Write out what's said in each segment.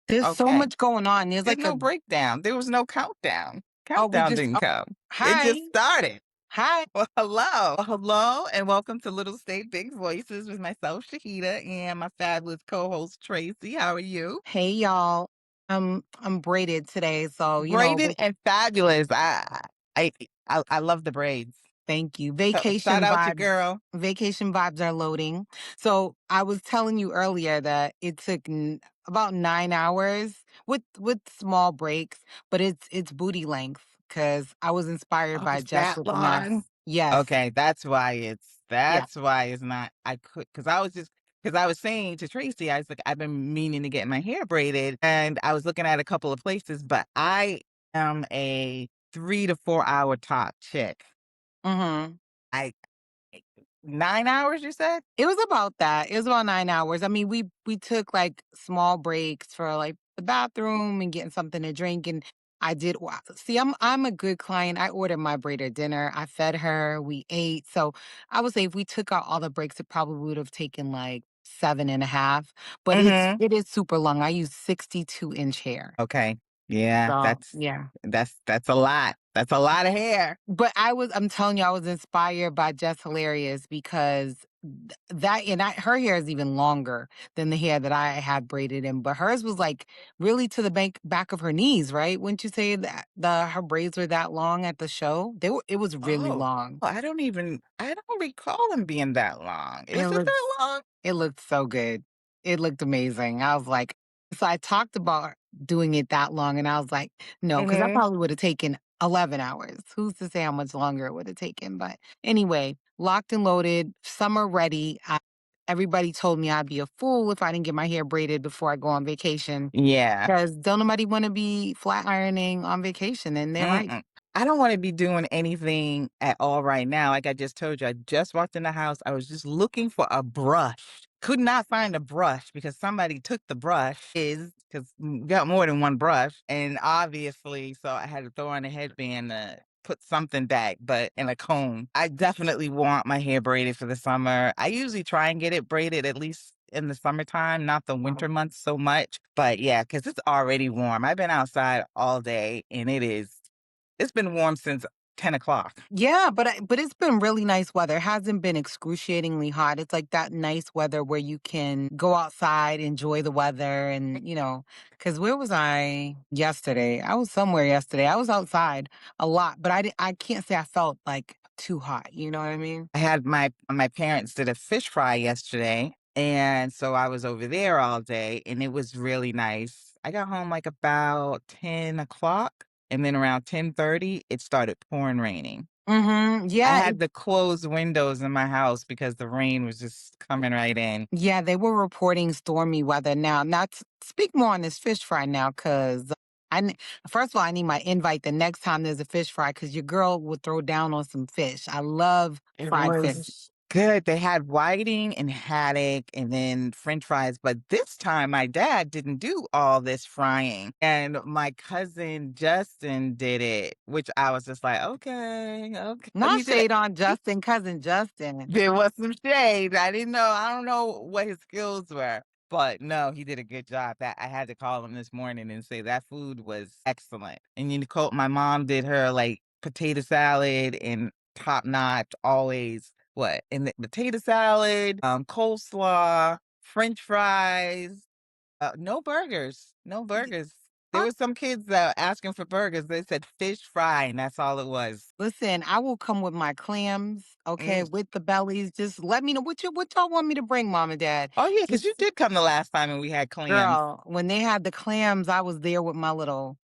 There's so Okay. much going on. There's There's like a no breakdown. There was no countdown. oh, we Countdown just didn't come. It hi. just started. Hi. Well, hello. Well, hello, and welcome to Little State Big Voices with myself, Shahida, and my fabulous co-host, Tracy. How are you? Hey y'all. I'm braided today, so Braided and fabulous. I, I love the braids. thank you. Shout out your girl. Vacation vibes are loading. So I was telling you earlier that it took about 9 hours with small breaks, but it's booty length because I was inspired Oh, by it's Jess that with the mess. long. Yes. Okay, Yeah. that's why it's not. I could because I was saying to Tracy, I was like, I've been meaning to get my hair braided, and I was looking at a couple of places, but I am a 3 to 4 hour top chick. Hmm. I 9 hours, you said? It was about that. It was about 9 hours. I mean, we took like small breaks for like the bathroom and getting something to drink. And I did see. I'm a good client. I ordered my braider dinner. I fed her. We ate. So I would say if we took out all the breaks, it probably would have taken like 7.5. But Mm-hmm. it is super long. I use 62-inch hair. Okay. Yeah, So yeah. that's a lot. That's a lot of hair. But I'm telling you, I was inspired by Jess Hilarious because that and her hair is even longer than the hair that I had braided in. But hers was like really to the back of her knees, right? Wouldn't you say that her braids were that long at the show? It was really Oh, long. I don't recall them being that long. It Was it looks that long? it looked so good. It looked amazing. I was like, so I talked about doing it that long, and I was like, no, because that Mm-hmm. probably would have taken 11 hours. Who's to say how much longer it would have taken? But anyway, locked and loaded, summer ready. Everybody told me I'd be a fool if I didn't get my hair braided before I go on vacation Yeah. because don't nobody want to be flat ironing on vacation. And they're right. Mm-mm. I don't wanna be doing anything at all right now. Like I just told you, I just walked in the house. I was just looking for a brush. Could not find a brush because somebody took the brush is because got more than one brush. And obviously, so I had to throw on a headband to put something back, but in a comb. I definitely want my hair braided for the summer. I usually try and get it braided at least in the summertime, not the winter months so much. But yeah, because it's already warm. I've been outside all day and it's been warm since 10 o'clock. Yeah, but it's been really nice weather. It hasn't been excruciatingly hot. It's like that nice weather where you can go outside, enjoy the weather, and because where was I yesterday? I was somewhere yesterday. I was outside a lot, but I can't say I felt like too hot. You know what I mean? I had my parents did a fish fry yesterday, and so I was over there all day, and it was really nice. I got home like about 10 o'clock, and then around 10:30, it started pouring raining. I Yeah, had to close windows in my house because the rain was just coming right in. yeah. They were reporting stormy weather now. Now, speak more on this fish fry now, because first of all, I need my invite the next time there's a fish fry, because your girl would throw down on some fish. I love It fried fish. was good. They had whiting and haddock and then french fries, but this time my dad didn't do all this frying, and my cousin Justin did it, which I was just like, "Okay, okay." Not He did it. shade on Justin, cousin Justin. There was some shade. I don't know what his skills were, but no, he did a good job. That I had to call him this morning and say that food was excellent. And my mom did her like potato salad and top notch always. What? And the potato salad, coleslaw, French fries, no burgers. No Y- burgers. There uh, was some kids that were asking for burgers. They said fish fry, and that's all it was. Listen, I will come with my clams, okay, Mm. with the bellies. Just let me know what y'all want me to bring, mom and dad. Oh yeah, because you Just did come the last time and we had clams. girl, when they had the clams, I was there with my little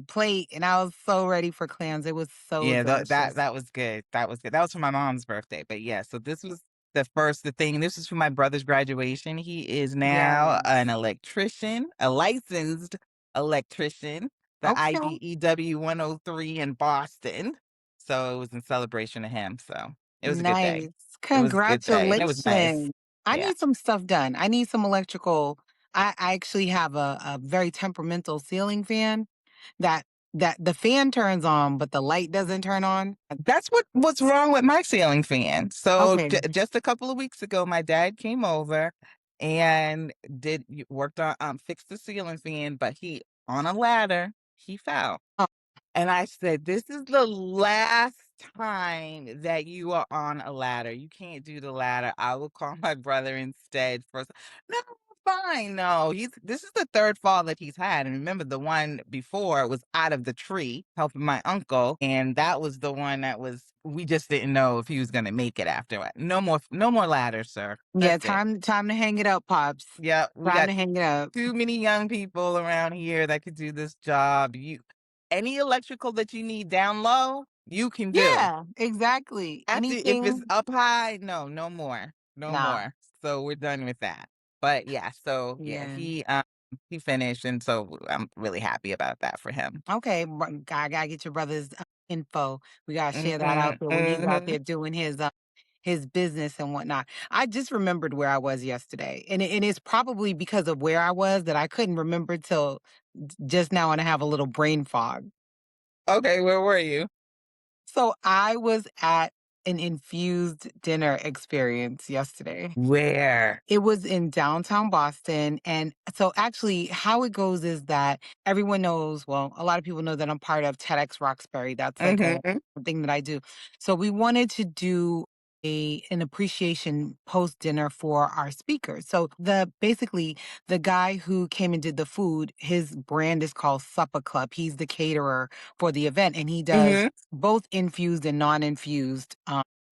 plate, and I was so ready for clams. It was so Yeah, delicious. that was good. That was good. That was for my mom's birthday. But yeah, so this was the thing. This is for my brother's graduation. He is now an Yes. electrician, a licensed electrician, the Okay. IBEW 103 in Boston. So it was in celebration of him. So it was a good day. Nice. It was a good day. And it was nice. Congratulations. I Yeah. need some stuff done. I need some electrical. I actually have a very temperamental ceiling fan that the fan turns on, but the light doesn't turn on. That's what's wrong with my ceiling fan. So Okay. just a couple of weeks ago, my dad came over and worked on fixed the ceiling fan, but he on a ladder, he fell. Oh, And I said, "This is the last time that you are on a ladder. You can't do the ladder. I will call my brother instead for No, fine. No, he's this is the 3rd fall that he's had. And remember the one before was out of the tree helping my uncle, and that was the one that was we just didn't know if he was gonna make it after it. No more ladders, sir. yeah, That's it. time to hang it up, pops. Yeah, we Time got to hang it up. too many young people around here that could do this job. Any electrical that you need down low, you can do. Yeah, exactly. After if it's Anything up high, no, no more. No nah, more. So we're done with that. But yeah, so yeah, yeah. he finished and so I'm really happy about that for him. Okay, gotta get your brother's info. We gotta share that out Mhm, there when he's out mhm. there doing his business and whatnot. I just remembered where I was yesterday, and it's probably because of where I was that I couldn't remember till just now, and I have a little brain fog. Okay, where were you? So I was at an infused dinner experience yesterday. Where? It was in downtown Boston, and so actually how it goes is that everyone knows, well, a lot of people know that I'm part of TEDx Roxbury. That's like a Mhm, thing that I do. So we wanted to do an appreciation post dinner for our speakers. So basically the guy who came and did the food, his brand is called Supper Club. He's the caterer for the event, and he does mhm. both infused and non-infused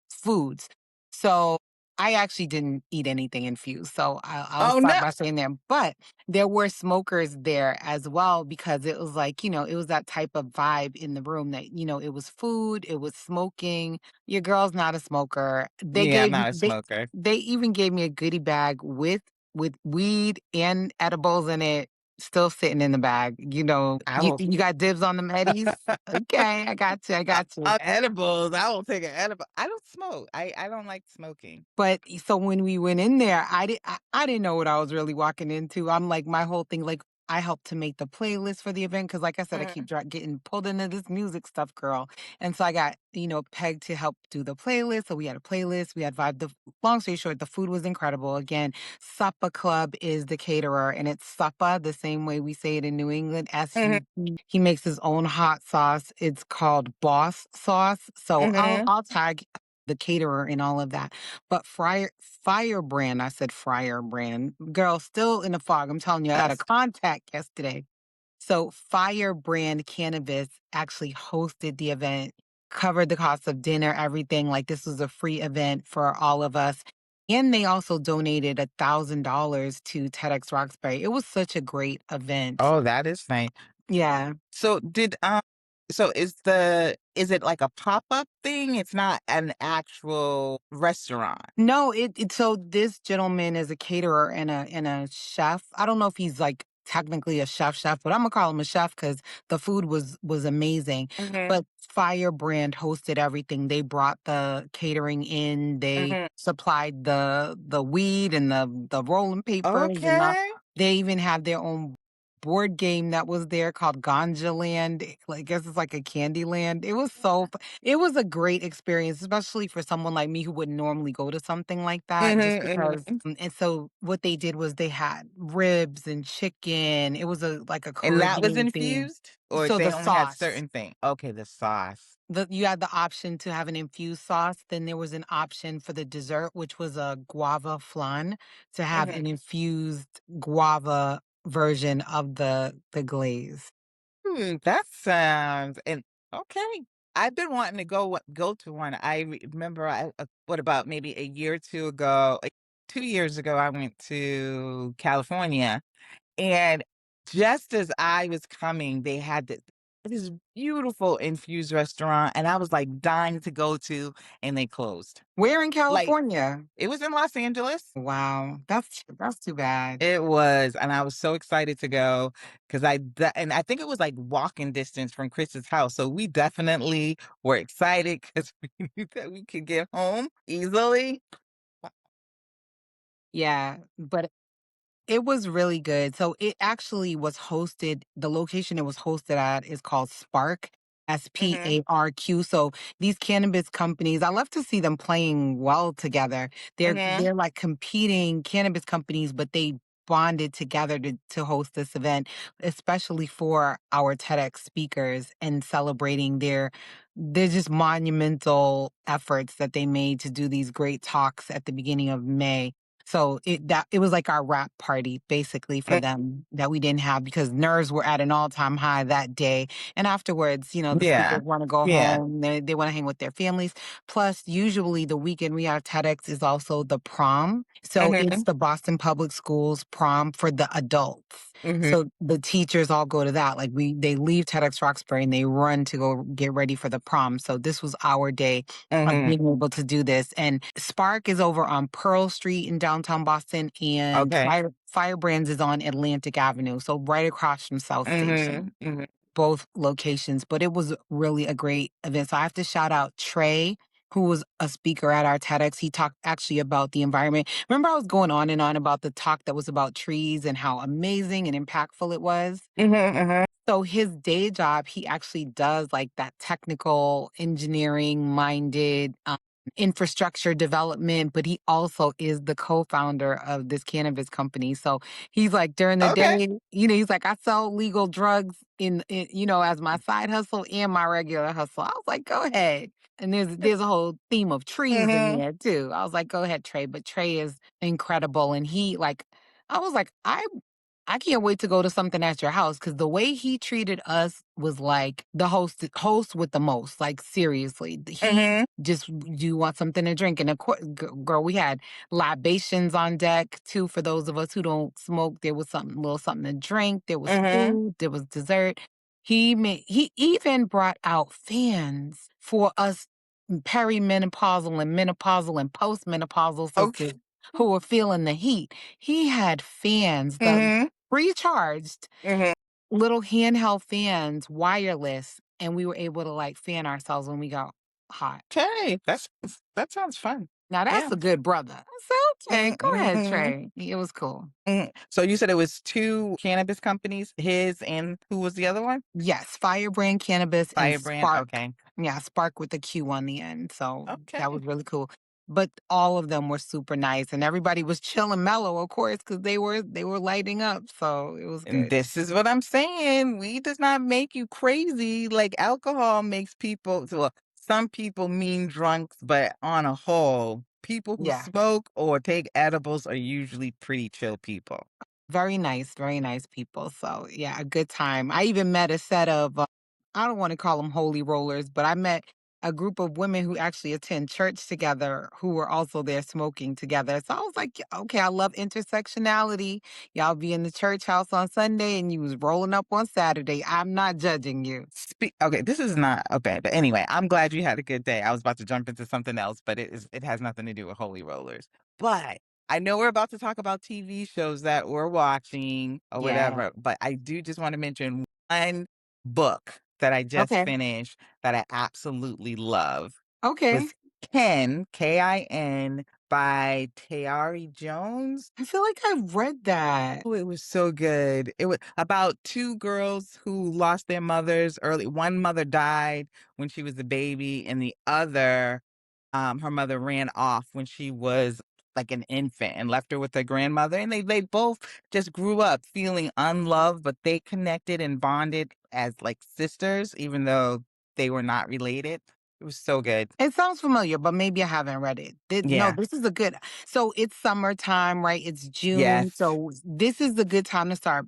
foods. So I actually didn't eat anything infused, so I'll Oh, start no. by saying that. But there were smokers there as well because it was like, it was that type of vibe in the room that, it was food, it was smoking. Your girl's not a smoker. Yeah, I'm not a smoker. They even gave me a goodie bag with weed and edibles in it, still sitting in the bag. I You will you got dibs on them Eddies? Okay, I got you. I got you. edibles, I will take an edible. I don't smoke. I don't like smoking. But so when we went in there, I didn't know what I was really walking into. I'm like my whole thing, like I helped to make the playlist for the event because, like I said, I keep Mhm, getting pulled into this music stuff, girl. And so I got pegged to help do the playlist. So we had a playlist. We had vibe. Long story short, the food was incredible. Again, Supper Club is the caterer, and it's supper the same way we say it in New England. mhm, He makes his own hot sauce. It's called Boss Sauce. So mhm. I'll tag the caterer and all of that. But Firebrand, I said Fryer brand. Girl, still in the fog. I'm telling you, I got a Yes. contact yesterday. So Firebrand Cannabis actually hosted the event, covered the cost of dinner, everything. Like this was a free event for all of us. And they also donated $1,000 to TEDx Roxbury. It was such a great event. Oh, that is nice. Yeah. So so is it like a pop-up thing? It's not an actual restaurant? No, so this gentleman is a caterer and a chef. I don't know if he's like technically a chef, but I'm gonna call him a chef because the food was amazing. Mhm, But Firebrand hosted everything. They brought the catering in. They mhm. supplied the weed and the rolling papers and Okay. they even had their own board game that was there called Ganja Land. Like, I guess it's like a candy land. It was a great experience, especially for someone like me who wouldn't normally go to something like that just Mhm, because mhm. and so what they did was they had ribs and chicken. It was like a And that was Caribbean theme. infused? Or So they the only had sauce, certain thing Okay, the sauce. you had the option to have an infused sauce. Then there was an option for the dessert, which was a guava flan to have Mhm. an infused guava version of the glaze. That sounds and okay. I've been wanting to go to one. Remember what about maybe a year or 2 ago, 2 years ago, I went to California, and just as I was coming, they had this beautiful infused restaurant, and I was, like, dying to go to, and they closed. Where in Like, California? it was in Los Angeles. Wow, that's too bad. It was, and I was so excited to go because and I think it was, like, walking distance from Chris's house, so we definitely were excited because we knew that we could get home easily. Yeah, but it was really good. So it actually was hosted the location it was hosted at is called Spark. Mhm. SPARQ. So these cannabis companies, I love to see them playing well together. Mhm. They're like competing cannabis companies, but they bonded together to host this event, especially for our TEDx speakers and celebrating their just monumental efforts that they made to do these great talks at the beginning of May. So it was like our wrap party basically for Mm. them that we didn't have because nerves were at an all-time high that day. And afterwards, the Yeah. speakers want to go Yeah. home. They want to hang with their families. Plus, usually the weekend we have TEDx is also the prom. So it's Mhm. the Boston Public Schools prom for the adults. Mhm. So the teachers all go to that. Like they leave TEDx Roxbury and they run to go get ready for the prom. So this was our day of Mhm. being able to do this. And Spark is over on Pearl Street in downtown Boston, and Okay. Firebrands is on Atlantic Avenue, so right across from South Station, Mhm. Mhm. both locations. But it was really a great event. So I have to shout out Trey, who was a speaker at our TEDx. He talked actually about the environment. Remember, I was going on and on about the talk that was about trees and how amazing and impactful it was? Mhm. Mhm. So his day job, he actually does like that technical engineering minded infrastructure development, but he also is the co-founder of this cannabis company. So he's like during the Okay. day, he's like, I sell legal drugs as my side hustle and my regular hustle. I was like, go ahead. And there's a whole theme of trees in Mhm. there too. I was like, go ahead, Trey. But Trey is incredible. And I was like, I can't wait to go to something at your house because the way he treated us was like the host with the most. Like seriously, he Mhm. just do you want something to drink? And of course, girl, we had libations on deck too. For those of us who don't smoke, there was something, little something to drink. There was Mhm. food. There was dessert. He even brought out fans for us perimenopausal and menopausal and postmenopausal Okay. sisters who were feeling the heat. He had fans, the Mhm. recharged Mhm. little handheld fans, wireless, and we were able to like fan ourselves when we got hot. Okay. That sounds fun. Now that's Yeah. a good brother. I said, okay, go ahead, Mhm. Trey. It was cool. Mhm. So you said it was 2 cannabis companies, his and who was the other one? Yes, Firebrand Cannabis and Firebrand, Spark. okay. Yeah, Spark with the Q on the end. So that Okay. was really cool. But all of them were super nice and everybody was chill and mellow, of course, because they were lighting up. So it was And good. this is what I'm saying, weed does not make you crazy like alcohol makes people well, some people mean drunks, but on a whole, people who Yeah. smoke or take edibles are usually pretty chill people. Very nice people. So, yeah, a good time. I even met a set of, I don't want to call them holy rollers, but I met a group of women who actually attend church together who were also there smoking together. So I was like, "Yeah, okay, I love intersectionality. Y'all be in the church house on Sunday and you was rolling up on Saturday. I'm not judging you." Okay, this is not okay, but anyway, I'm glad you had a good day. I was about to jump into something else, but it has nothing to do with holy rollers. But I know we're about to talk about TV shows that we're watching or Yeah. whatever, but I do just want to mention one book that I just Okay. finished that I absolutely love Okay. was Ken, Kin, by Tayari Jones. I feel like I've read that. Oh, it was so good. It was about 2 girls who lost their mothers early. One mother died when she was a baby, and the other, her mother ran off when she was like an infant and left her with her grandmother. And they both just grew up feeling unloved, but they connected and bonded as like sisters, even though they were not related. It was so good. It sounds familiar, but maybe I haven't read it. No, Yeah. this is a good. So it's summertime, right? It's June. Yes. So this is the good time to start,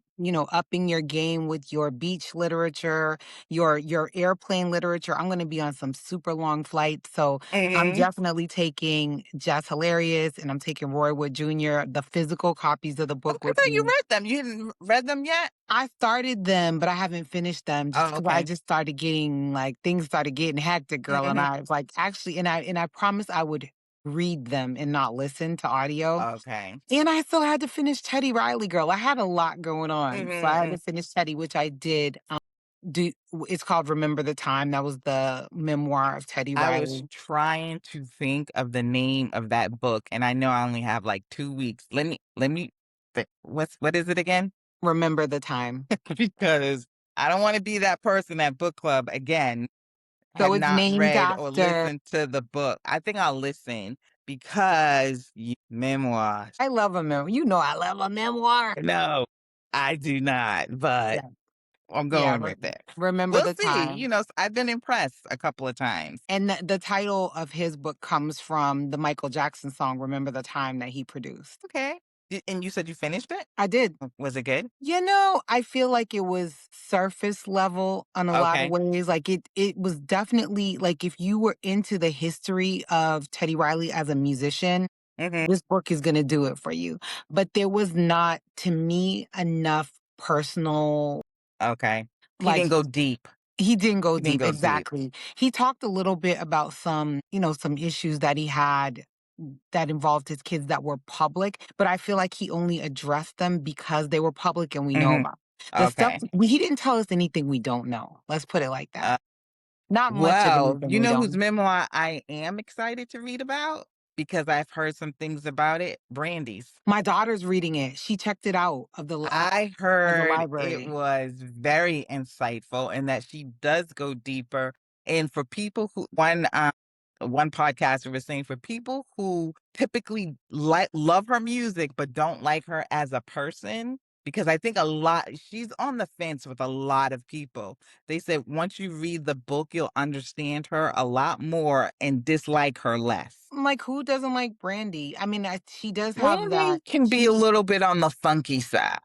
upping your game with your beach literature, your airplane literature. I'm going to be on some super long flights, so I'm Hmm. definitely taking Jess Hilarious and I'm taking Roy Wood Jr. The physical copies of the Oh, book I with thought you me. read them. You hadn't read them yet? I started them, but I haven't finished them just Oh, because I okay. just started getting like things started getting hectic, girl. And Mhm. I was like, actually, and I promised I would read them and not listen to audio. Okay. And I still had to finish Teddy Riley, girl. I had a lot going on. So I had to Mhm. finish Teddy, which I did. It's called Remember the Time. That was the memoir of Teddy I was Riley. trying to think of the name of that book, and I know I only have, like, 2 weeks. Let me what is it again? Remember the Time. Because I don't wanna be that person at book club again, So have it's not named read or after listened to the book. I think I'll listen because memoirs. I love a memoir. You know I love a memoir. No, I do not, but Yeah. I'm Yeah, going with it. remember We'll the see, time. I've been impressed a couple of times. And the title of his book comes from the Michael Jackson song, Remember the Time, that he produced. Okay. And you said you finished it? I did. Was it good? I feel like it was surface level on a lot of Okay. ways. Like it was definitely like if you were into the history of Teddy Riley as a musician, Mhm. this book is gonna do it for you. But there was not, to me, enough personal Okay. He like didn't go deep. he didn't go He didn't deep, go deep. exactly. He talked a little bit about some issues that he had that involved his kids that were public, but I feel like he only addressed them because they were public and we know Mhm. about. The stuff Okay. he didn't tell us anything we don't know. Let's put it like that. Uh, Not much of well, anything you we know don't whose know. memoir I am excited to read about because I've heard some things about it? Brandy's. My daughter's reading it. She checked it out I of the heard it library. was very insightful and that she does go deeper. And for people who one podcaster was saying for people who typically love her music but don't like her as a person, because I think a lot she's on the fence with a lot of people. They said once you read the book, you'll understand her a lot more and dislike her less. I'm like, who doesn't like Brandy? I mean, she does have Brandy that. can be a little bit on the funky side.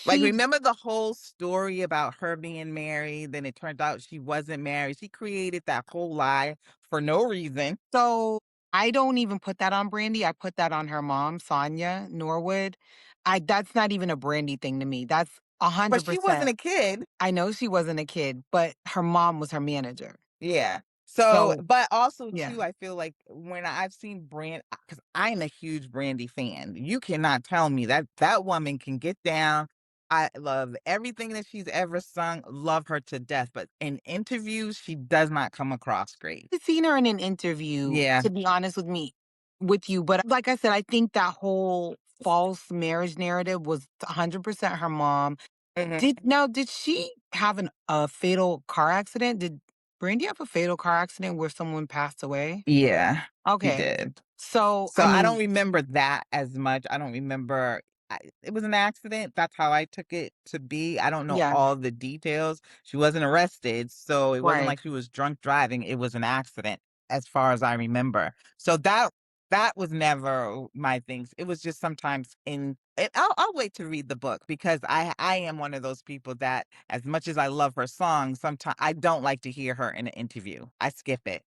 Like, She remember the whole story about her being married? Then it turned out she wasn't married. She created that whole lie for no reason. So, I don't even put that on Brandy, I put that on her mom, Sonia Norwood. I That's not even a Brandy thing to me, that's But she wasn't 100%. a kid. I know she wasn't a kid, but her mom was her manager. Yeah. So, So, but also yeah. too, I feel like when I've seen because I'm a huge Brandy fan, you cannot tell me that that woman can get down. I love everything that she's ever sung, love her to death. But in interviews, she does not come across great. I've seen her in an interview, Yeah. to be honest with you, but like I said, I think that whole false marriage narrative was 100% her mom. Mhm. Did she have a fatal car accident? Did Brandy have a fatal car accident where someone passed away? Yeah, she Okay. did. So, So I I don't mean, remember that as much. I don't remember it was an accident. That's how I took it to be. I don't know yeah, all the details. She wasn't arrested, so it wasn't right. like she was drunk driving. It was an accident as far as I remember. So that was never my things. It was just sometimes I'll wait to read the book because I am one of those people that as much as I love her songs, sometimes I don't like to hear her in an interview. I skip it.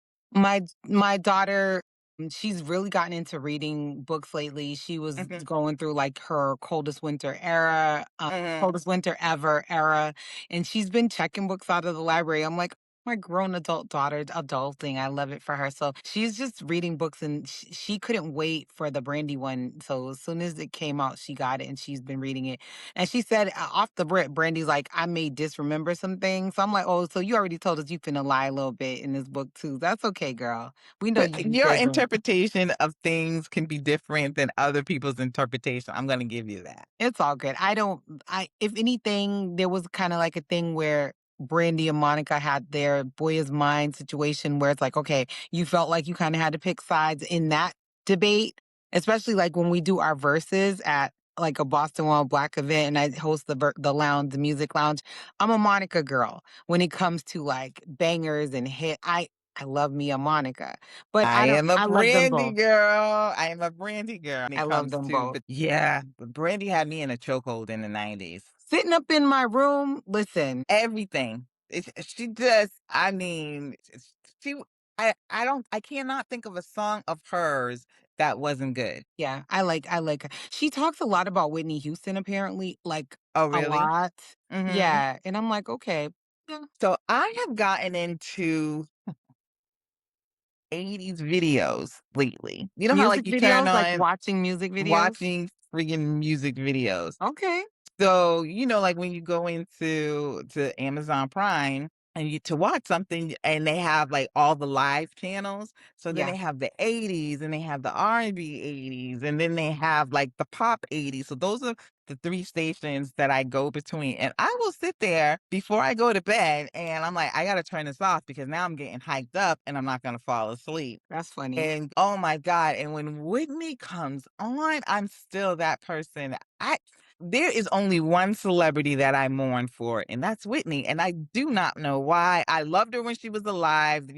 My daughter, she's really gotten into reading books lately. She was Mhm. going through like her coldest winter era, Mhm. coldest winter ever era, and she's been checking books out of the library. I'm like, my grown adult daughter adulting. I love it for her. So she's just reading books, and she couldn't wait for the Brandy one. So as soon as it came out, she got it, and she's been reading it. And she said off the rip, Brandy's like, I may disremember some things. So I'm like, oh, so you already told us you finna lie a little bit in this book too. That's okay, girl. We know But you be your fizzing. interpretation of things can be different than other people's interpretation. I'm gonna give you that. It's all good. I don't I If anything, there was kinda like a thing where Brandy and Monica had their boy is mine situation where it's like, okay, you felt like you kinda had to pick sides in that debate, especially like when we do our verses at like a Boston Wild Black event and I host the music lounge. I'm a Monica girl when it comes to like bangers and I love me a Monica, but I am a I love them Brandy both. girl. I am a Brandy girl when I it love comes them to both. but yeah, but Brandy had me in a chokehold in the 90s. Sitting up in my room, listen. Everything. She just I mean, she I cannot think of a song of hers that wasn't good. Yeah, I like her. She talks a lot about Whitney Houston apparently, like, Oh, a really? lot. Mhm. Yeah, and I'm like, "Okay." Yeah. So I have gotten into 80s videos lately. You know how, like, Music you turn videos, like on watching music videos? watching freaking music videos. Okay. So, like, when you go to Amazon Prime and you to watch something and they have, like, all the live channels, so then Yeah. they have the '80s and they have the R&B '80s, and then they have, like, the pop '80s. So those are the 3 stations that I go between, and I will sit there before I go to bed, and I'm like, "I gotta turn this off because now I'm getting hyped up and I'm not gonna fall asleep." That's funny. And, oh my god, and when Whitney comes on, I'm still that person. I There is only one celebrity that I mourn for, and that's Whitney, and I do not know why. I loved her when she was alive,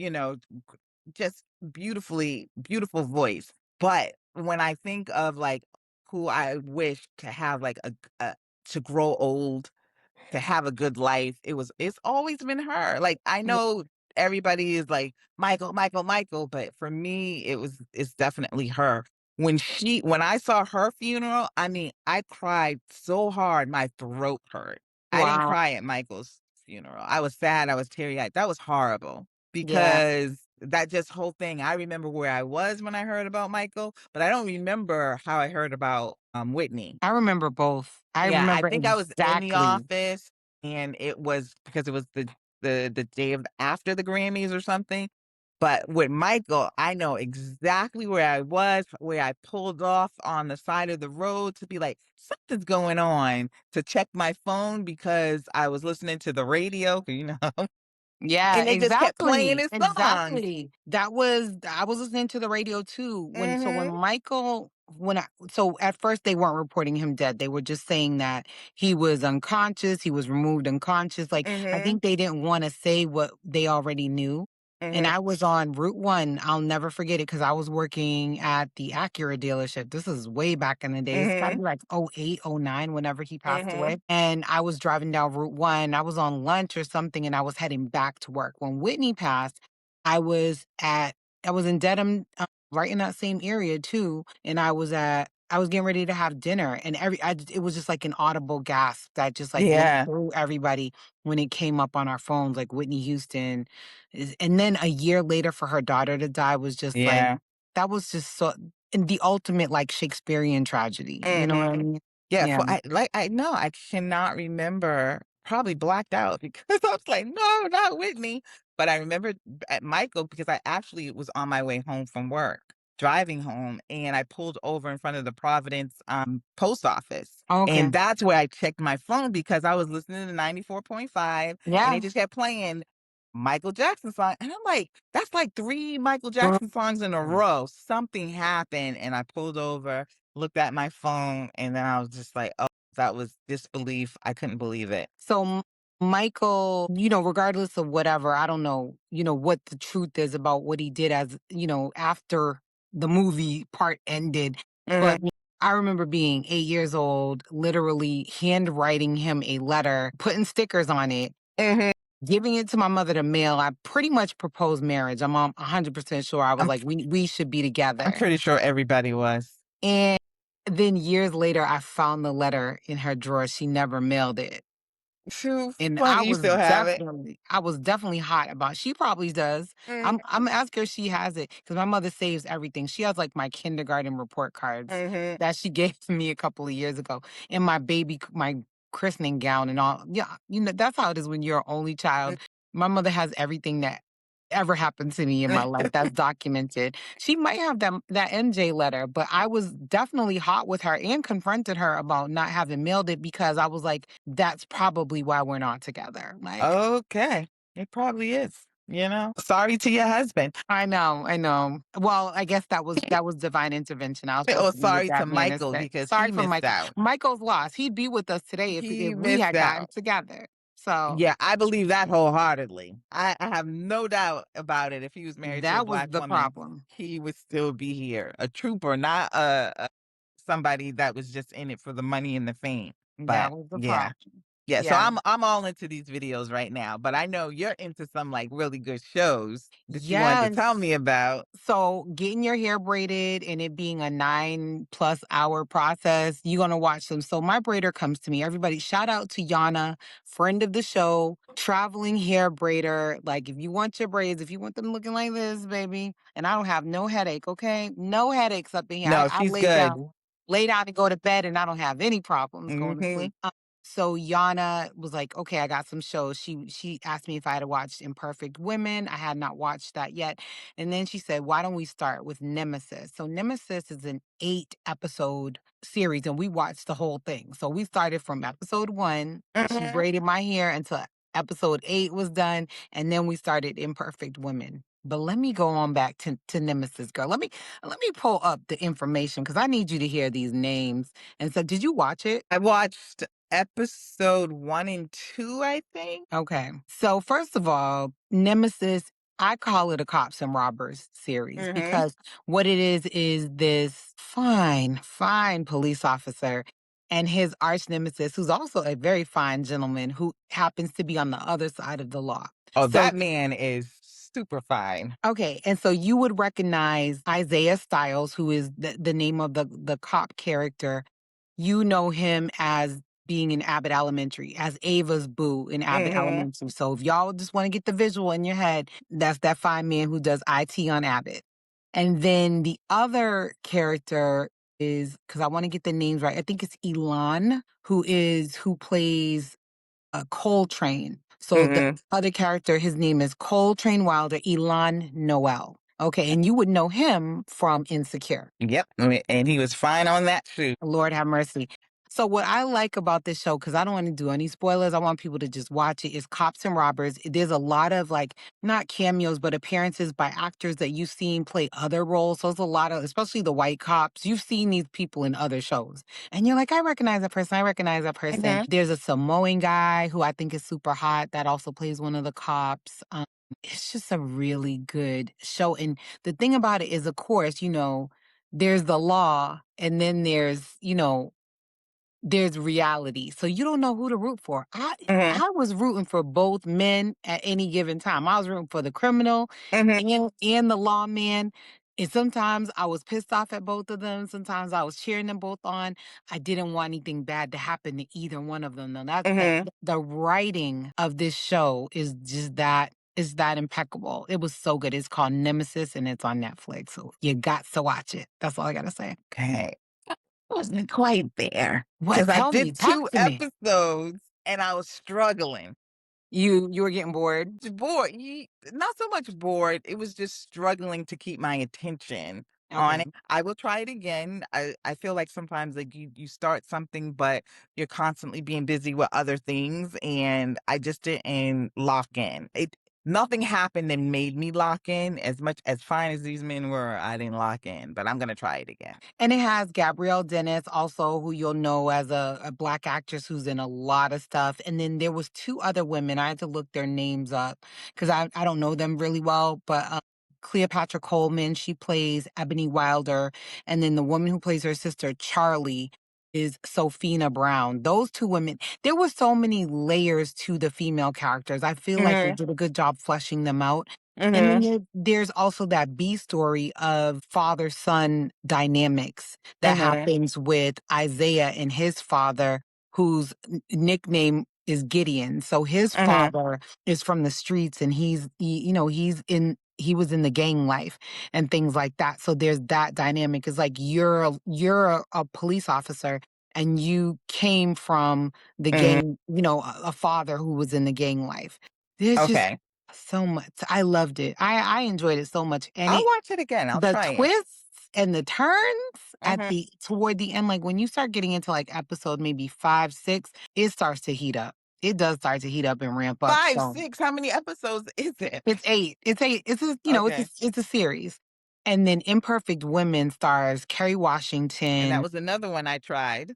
just beautiful voice. But when I think of, like, who I wish to have, like, a to grow old, to have a good life, it's always been her. Like, I Yeah. know everybody is like, "Michael, Michael, Michael," but for me, it's definitely her. When I saw her funeral, I mean, I cried so hard, my throat hurt. I didn't Wow. cry at Michael's funeral. I was sad, I was teary-eyed. That was horrible Yeah. because that just whole thing, I remember where I was when I heard about Michael, but I don't remember how I heard about, Whitney. I remember both. I Yeah, I remember think I was in the exactly. office, and it was because it was the day of after the Grammys or something. But with Michael, I know exactly where I was, where I pulled off on the side of the road to be like, "Something's going on," to check my phone because I was listening to the radio, Yeah, and they just kept playing exactly, his songs. exactly. That was I was listening to the radio too when Mhm, Michael when I so at first they weren't reporting him dead. They were just saying that he was unconscious, he was removed unconscious. Like I mhm, think they didn't want to say what they already knew. And mhm, I was on Route 1. I'll never forget it because I was working at the Acura dealership. This is way back in the days. It's gotta mhm, be like '08, '09, whenever he passed away. mhm, And I was driving down Route 1. I was on lunch or something and I was heading back to work. When Whitney passed, I was at I was in Dedham, right in that same area too, and I was getting ready to have dinner, and it was just like an audible gasp that just like went yeah, through everybody when it came up on our phones, like Whitney Houston, and then a year later for her daughter to die was just like yeah, that was just so and the ultimate like Shakespearean tragedy. You know what I mhm. mean? Yeah, Yeah. I know, I cannot remember, probably blacked out because I was like, "No, not Whitney." But I remember at Michael because I actually was on my way home from work, driving home, and I pulled over in front of the Providence, post office, Okay. and that's where I checked my phone because I was listening to 94.5, and they Yeah. just kept playing Michael Jackson song, and I'm like, "That's like 3 Michael Jackson songs in a row." Something happened, and I pulled over, looked at my phone, and then I was just like, "Oh, that was disbelief." I couldn't believe it. So Michael, regardless of whatever, I don't know, what the truth is about what he did as, after the movie part ended. But Mhm, I remember being 8 years old, literally handwriting him a letter, putting stickers on it, mhm. giving it to my mother to mail. I pretty much proposed marriage. I'm 100% sure. I was I'm like, we should be I'm together. pretty sure everybody was. And then years later, I found the letter in her drawer. She never mailed it. Too And funny you still have it. I was definitely hot about she probably does. I'm Mhm, gonna ask her if she has it because my mother saves everything. She has, like, my kindergarten report cards mhm, that she gave to me a couple of years ago, and my christening gown and all. Yeah, that's how it is when you're an only mm, child. My mother has everything that ever happened to me in my life that's documented. She might have that MJ letter, but I was definitely hot with her and confronted her about not having mailed it because I was like, that's probably why we're not together. Like, Okay. It probably is. Sorry to your husband. I know, I know. Well, I guess that was divine intervention. I was supposed Oh, to be with sorry to that man Michael instead. because Sorry he for missed Michael. out. Michael's lost. He'd be with us today if He we missed had gotten out. together. So Yeah, I believe that wholeheartedly. I have no doubt about it. If he was married to a that was black the woman, problem. he would still be here. A trooper, not somebody that was just in it for the money and the fame. That But was the yeah. problem. Yeah, so Yeah. I'm all into these videos right now, but I know you're into some like really good shows that you wanted to tell Yes. me about. So getting your hair braided and it being a 9+ hour process, you're gonna watch them. So my braider comes to me. Everybody, shout out to Yana, friend of the show, traveling hair braider. Like if you want your braids, if you want them looking like this, baby, and I don't have no headache, okay? No headaches up in here. No, I she's good. lay down and go to bed and I don't have any problems going to Mhm. sleep. So Yana was like, "Okay, I got some shows." She asked me if I had watched Imperfect Women. I had not watched that yet. And then she said, "Why don't we start with Nemesis?" So Nemesis is an 8 episode series and we watched the whole thing. So we started from episode 1. She Mhm. braided my hair until episode 8 was done and then we started Imperfect Women. But let me go on back to Nemesis, girl. Let me pull up the information because I need you to hear these names. And so, did you watch it? I watched episode 1 and 2, I think. Okay. So first of all, Nemesis, I call it a cops and robbers series Mhm. because what it is this fine, fine police officer and his arch nemesis, who's also a very fine gentleman who happens to be on the other side of the law. Oh, So that man is super fine. okay, and so you would recognize Isaiah Styles, who is the name of the cop character. You know him as being in Abbott Elementary, as Ava's boo in Abbott Mhm. Elementary. So if y'all just want to get the visual in your head, that's that fine man who does IT on Abbott. And then the other character is because I want to get the names right. I think it's Elon, who plays Coltrane. So the Mhm. other character, his name is Coltrane Wilder, Elon Noel. Okay, and you would know him from Insecure. Yep, and he was fine on that too. Lord have mercy. So what I like about this show, because I don't want to do any spoilers, I want people to just watch it, is Cops and Robbers. There's a lot of like not cameos, but appearances by actors that you've seen play other roles. So there's a lot of, especially the white cops, you've seen these people in other shows. And you're like, I recognize that person, I recognize that person. Mhm. There's a Samoan guy who I think is super hot that also plays one of the cops. It's just a really good show. And the thing about it is, of course, there's the law and then there's reality. So you don't know who to root for. I Mhm. I was rooting for both men at any given time. I was rooting for the criminal Mhm. and the lawman. And sometimes I was pissed off at both of them. Sometimes I was cheering them both on. I didn't want anything bad to happen to either one of them. Though Mhm. the writing of this show is that impeccable. It was so good. It's called Nemesis and it's on Netflix. So you got to watch it. That's all I gotta say. Okay. Wasn't quite there What? because I Tell me, did talk 2 to me. episodes and I was struggling. You were getting bored? Just bored, not so much bored, it was just struggling to keep my attention on Okay. it. I will try it again. I feel like sometimes, like, you start something, but you're constantly being busy with other things, and I just didn't lock in. Nothing happened that made me lock in. As much as fine as these men were, I didn't lock in, but I'm gonna try it again. And it has Gabrielle Dennis also, who you'll know as a Black actress who's in a lot of stuff. And then there was 2 other women, I had to look their names up because I don't know them really well, but, Cleopatra Coleman, she plays Ebony Wilder, and then the woman who plays her sister, Charlie, is Sophina Brown. Those 2 women there were so many layers to the female characters. I feel like they Mhm. did a good job fleshing them out. And then Mhm. there's also that B story of father-son dynamics that Mhm. happens with Isaiah and his father, whose nickname is Gideon. So his Mhm. father is from the streets and he was in the gang life and things like that. So there's that dynamic. It's like you're a police officer and you came from the Mhm. gang, a father who was in the gang life. There's just Okay. so much. I loved it. I enjoyed it so much, and I'll watch it again, I'll the try it. twists and the turns at Mhm. the toward the end, like when you start getting into like episode maybe 5, 6, it starts to heat up. It does start to heat up and ramp up. 5, So 6, how many episodes is it? it's 8. It's 8. Okay. It's a series. And then Imperfect Women stars Kerry And that Washington. was another one I tried.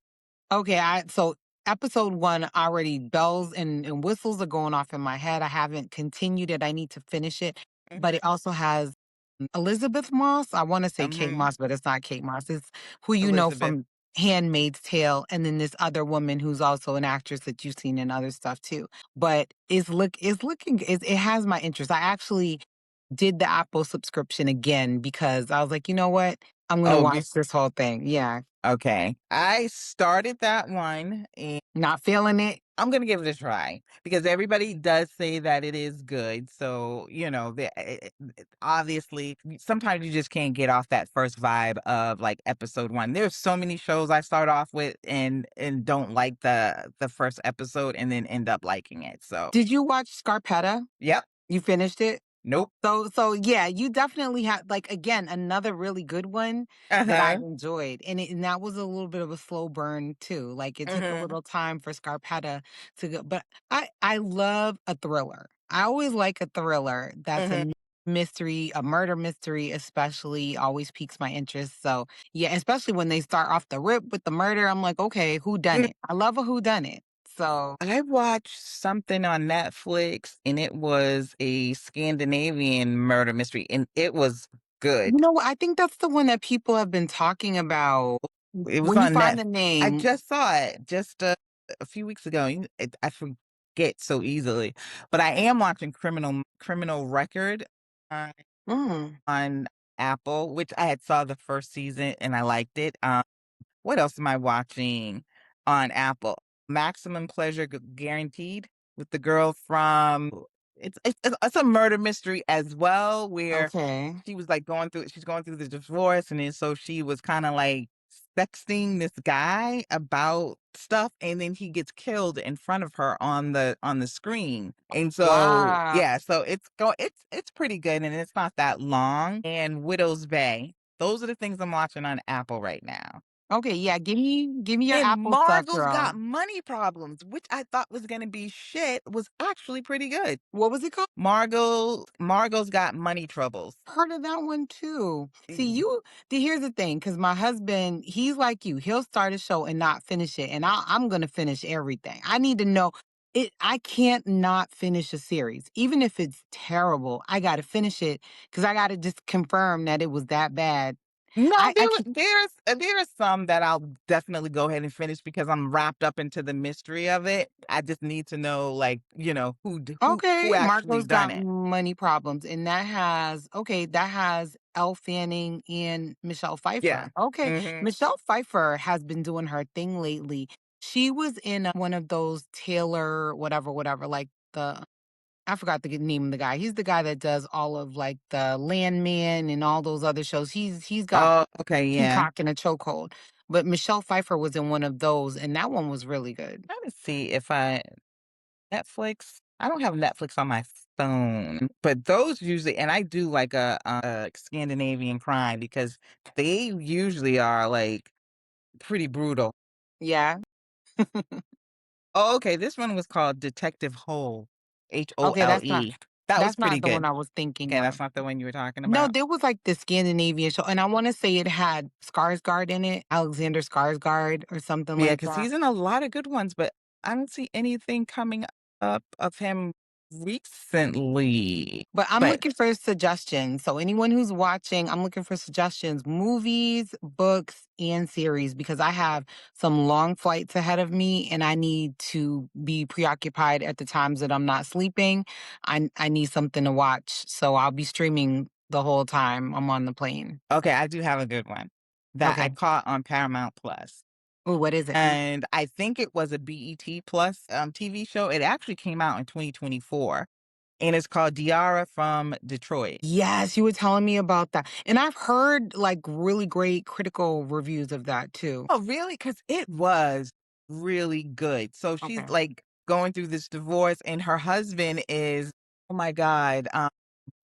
Okay, so episode 1 already bells and whistles are going off in my head. I haven't continued it. I need to finish it. But Mhm. it also has Elizabeth Moss. I want to say Kate Mhm. Moss, but it's not Kate Moss. It's who you know Elizabeth. from Handmaid's Tale, and then this other woman who's also an actress that you've seen in other stuff too. But it has my interest. I actually did the Apple subscription again because I was like, you know what? I'm gonna Oh, watch this whole thing. Yeah. okay. I started that one and Not feeling it. I'm gonna give it a try because everybody does say that it is good. So, obviously, sometimes you just can't get off that first vibe of like episode one. There's so many shows I start off with and don't like the first episode and then end up liking it. So, Did you watch Scarpetta? yep, You finished it? nope, So yeah, you definitely have like again another really good one uh that I huh, enjoyed, and that was a little bit of a slow burn too. Like it took a hmm little time for Scarpetta to go, but I love a thriller. I always like a thriller that's hmm. a mystery, a murder mystery, especially always piques my interest. So yeah, especially when they start off the rip with the murder, I'm like, okay, who done it? I love a who done it. So I watched something on Netflix and it was a Scandinavian murder mystery and it was you good. know what? I think that's the one that people have been talking about. It was When you on find Net the I name. just saw it just a few weeks ago. I forget so easily, but I am watching Criminal Record uh, Mm, on Apple, which I had saw the first season and I liked it. What else am I watching on Apple? Maximum Pleasure Guaranteed with the girl from it's a murder mystery as well where okay. she's going through the divorce and then so she was kind of like sexting this guy about stuff and then he gets killed in front of her on the screen. And so Wow. yeah, so it's pretty good and it's not that long. And Widow's Bay. Those are the things I'm watching on Apple right now. Okay, yeah, give me your And Apple stuff, Margot's girl. Got Money Problems, which I thought was gonna be shit, was actually pretty good. What was it called? Margot's Got Money Troubles. Heard of that one too. See, Y here's the thing, because my husband, he's like you. He'll start a show and not finish it. And I'm gonna finish everything. I need to know it. I can't not finish a series. Even if it's terrible, I gotta finish it because I gotta just confirm that it was that bad. No, I can't. there are some that I'll definitely go ahead and finish because I'm wrapped up into the mystery of it. I just need to know, like, who Okay, actually Marco's done got it. money problems, and that has Elle Fanning and Michelle Yeah. Pfeiffer. Okay, Mhm. Michelle Pfeiffer has been doing her thing lately. She was in one of those Taylor, whatever, whatever, like I forgot the name of the guy. He's the guy that does all of like the Landman and all those other shows. He's got Oh, okay, yeah. Peacock in a chokehold. But Michelle Pfeiffer was in one of those, and that one was really good. Trying to see if Netflix? I don't have Netflix on my phone, but those usually and I do like a Scandinavian crime because they usually are, like, pretty brutal. Yeah. Oh, okay, this one was called Detective Hole, Okay, that's not Hole. That was that's pretty not the one good. I was thinking Okay, of. that's not the one you were talking No, about? there was like the Scandinavian show, and I wanna say it had Skarsgård in it, Alexander Skarsgård or something Yeah, like because that. he's in a lot of good ones, but I don't see anything coming up of him recently. But I'm But looking for suggestions, so anyone who's watching, I'm looking for suggestions, movies, books, and series, because I have some long flights ahead of me, and I need to be preoccupied at the times that I'm not sleeping. I need something to watch, so I'll be streaming the whole time I'm on the plane. okay, I do have a good one that I Okay. caught on Paramount Plus. Ooh, what is it? And I think it was a BET Plus, TV show. It actually came out in 2024, and it's called Diara from Detroit. Yes, you were telling me about that, and I've heard, like, really great critical reviews of that too. Oh, really? Because it was really good. So she's, Okay. like, going through this divorce, and her husband is oh my god,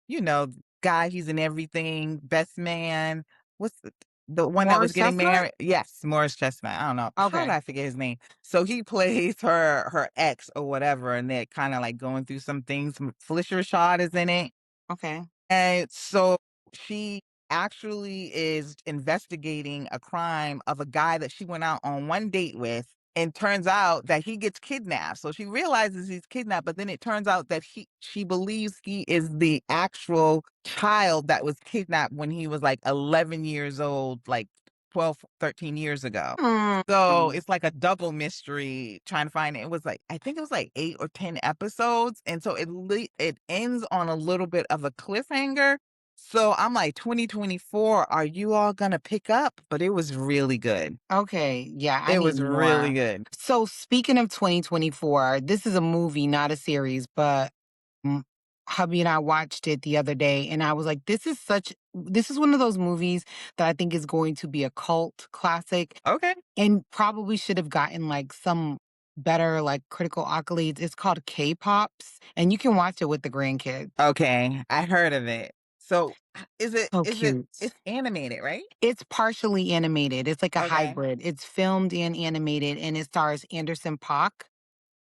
you know, guy, he's in everything, best man. What's the one that was Morris getting Chestnut? married? Yes, Morris Chestnut. I don't know. How did Okay, I forget his name? So he plays her ex or whatever, and they're kinda, like, going through some things. Felicia Rashad is in it. okay. And so she actually is investigating a crime of a guy that she went out on one date with, and turns out that he gets kidnapped. So she realizes he's kidnapped, but then it turns out that she believes he is the actual child that was kidnapped when he was like 11 years old, like 12, 13 years ago. So Mm. it's like a double mystery trying to find it. It was like I think it was like 8 or 10 episodes, and so it ends on a little bit of a cliffhanger, So I'm like, 2024, are you all gonna pick up? But it was really good. Okay, yeah, I It need was really more. good. So speaking of 2024, this is a movie, not a series, but mm, hubby and I watched it the other day, and I was like, this is one of those movies that I think is going to be a cult classic Okay. and probably should have gotten like some better like critical accolades. It's called K-Pops, and you can watch it with the grandkids. Okay, I heard of it. So, is it So is it cute. it's animated, right? It's partially animated. It's like a Okay. hybrid. It's filmed and animated, and it stars Anderson .Paak.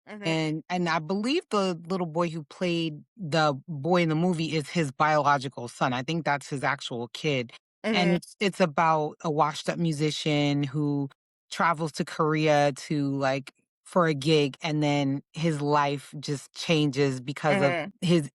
Mhm, And I believe the little boy who played the boy in the movie is his biological son. I think that's his actual kid. And mhm, it's about a washed up musician who travels to Korea to like for a gig, and then his life just changes because of mhm, his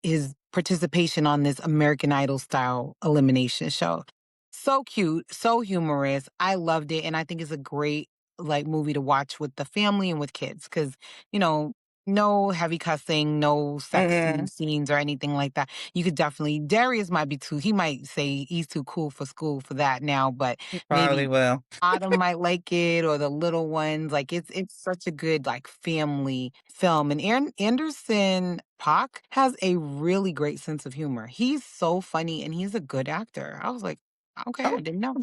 participation on this American Idol style elimination show. So cute, so humorous. I loved it, and I think it's a great like movie to watch with the family and with kids because you know, no heavy cussing, no sexy mhm. scenes or anything like that. You could definitely Darius might be too he might say he's too cool for school for that now, but He probably maybe will. Autumn might like it or the little ones. Like it's such a good like family film. And Anderson Pock has a really great sense of humor. He's so funny and he's a good actor. I was like, okay, I didn't know.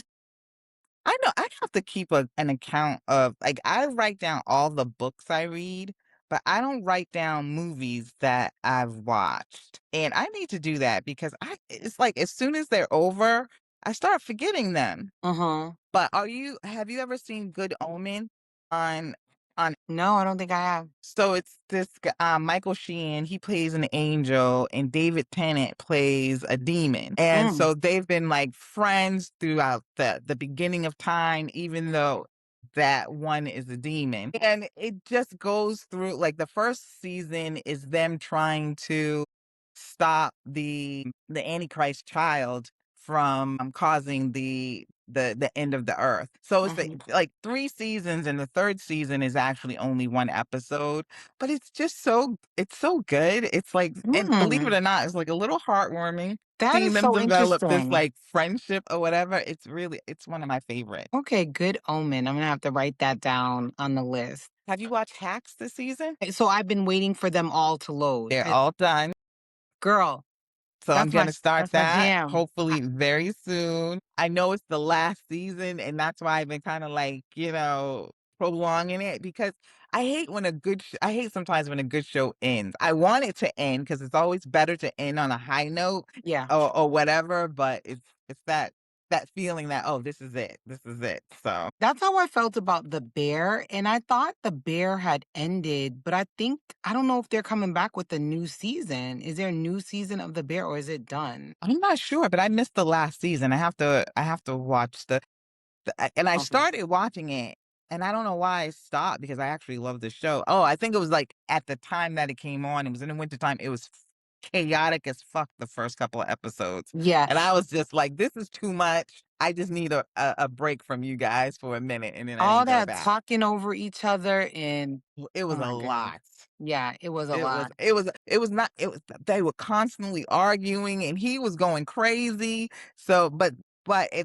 I know I have to keep an account of like I write down all the books I read, but I don't write down movies that I've watched. And I need to do that because I it's like as soon as they're over, I start forgetting them. Uh-huh. But have you ever seen Good Omen on on No, I don't think I have. so it's Michael Sheen, he plays an angel, and David Tennant plays a demon. And Mm, so they've been like friends throughout the beginning of time, even though that one is a demon. And it just goes through like the first season is them trying to stop the Antichrist child from causing the end of the earth. So it's mhm. like 3 seasons and the 3rd season is actually only 1 episode, but it's so good. It's like and believe it Mm, or not, it's like a little heartwarming that seeing is them so develop this interesting. like friendship or whatever. It's one of my favorite. Okay, Good Omen. I'm gonna have to write that down on the list. Have you watched Hacks this season? So I've been waiting for them all to load. They're all done. Girl, So I'm gonna start that's my that jam. hopefully very soon. I know it's the last season, and that's why I've been kinda like, prolonging it because I hate sometimes when a good show ends. I want it to end because it's always better to end on a high note Yeah. or whatever, but it's that feeling that, "Oh, this is it. This is it." So, That's how I felt about The Bear. And I thought The Bear had ended, but I don't know if they're coming back with a new season. Is there a new season of The Bear or is it done? I'm not sure, but I missed the last season. I have to watch and I Okay. started watching it, and I don't know why I stopped because I actually love the show. Oh, I think it was, like, at the time that it came on, it was in the wintertime, it was chaotic as fuck the first couple of episodes, Yeah. and I was just like, "This is too much. I just need a break from you guys for a minute," and then I All didn't go that back. talking over each other and It oh was a my goodness. lot. Yeah, it was a lot. It was not it was they were constantly arguing and he was going crazy. So, but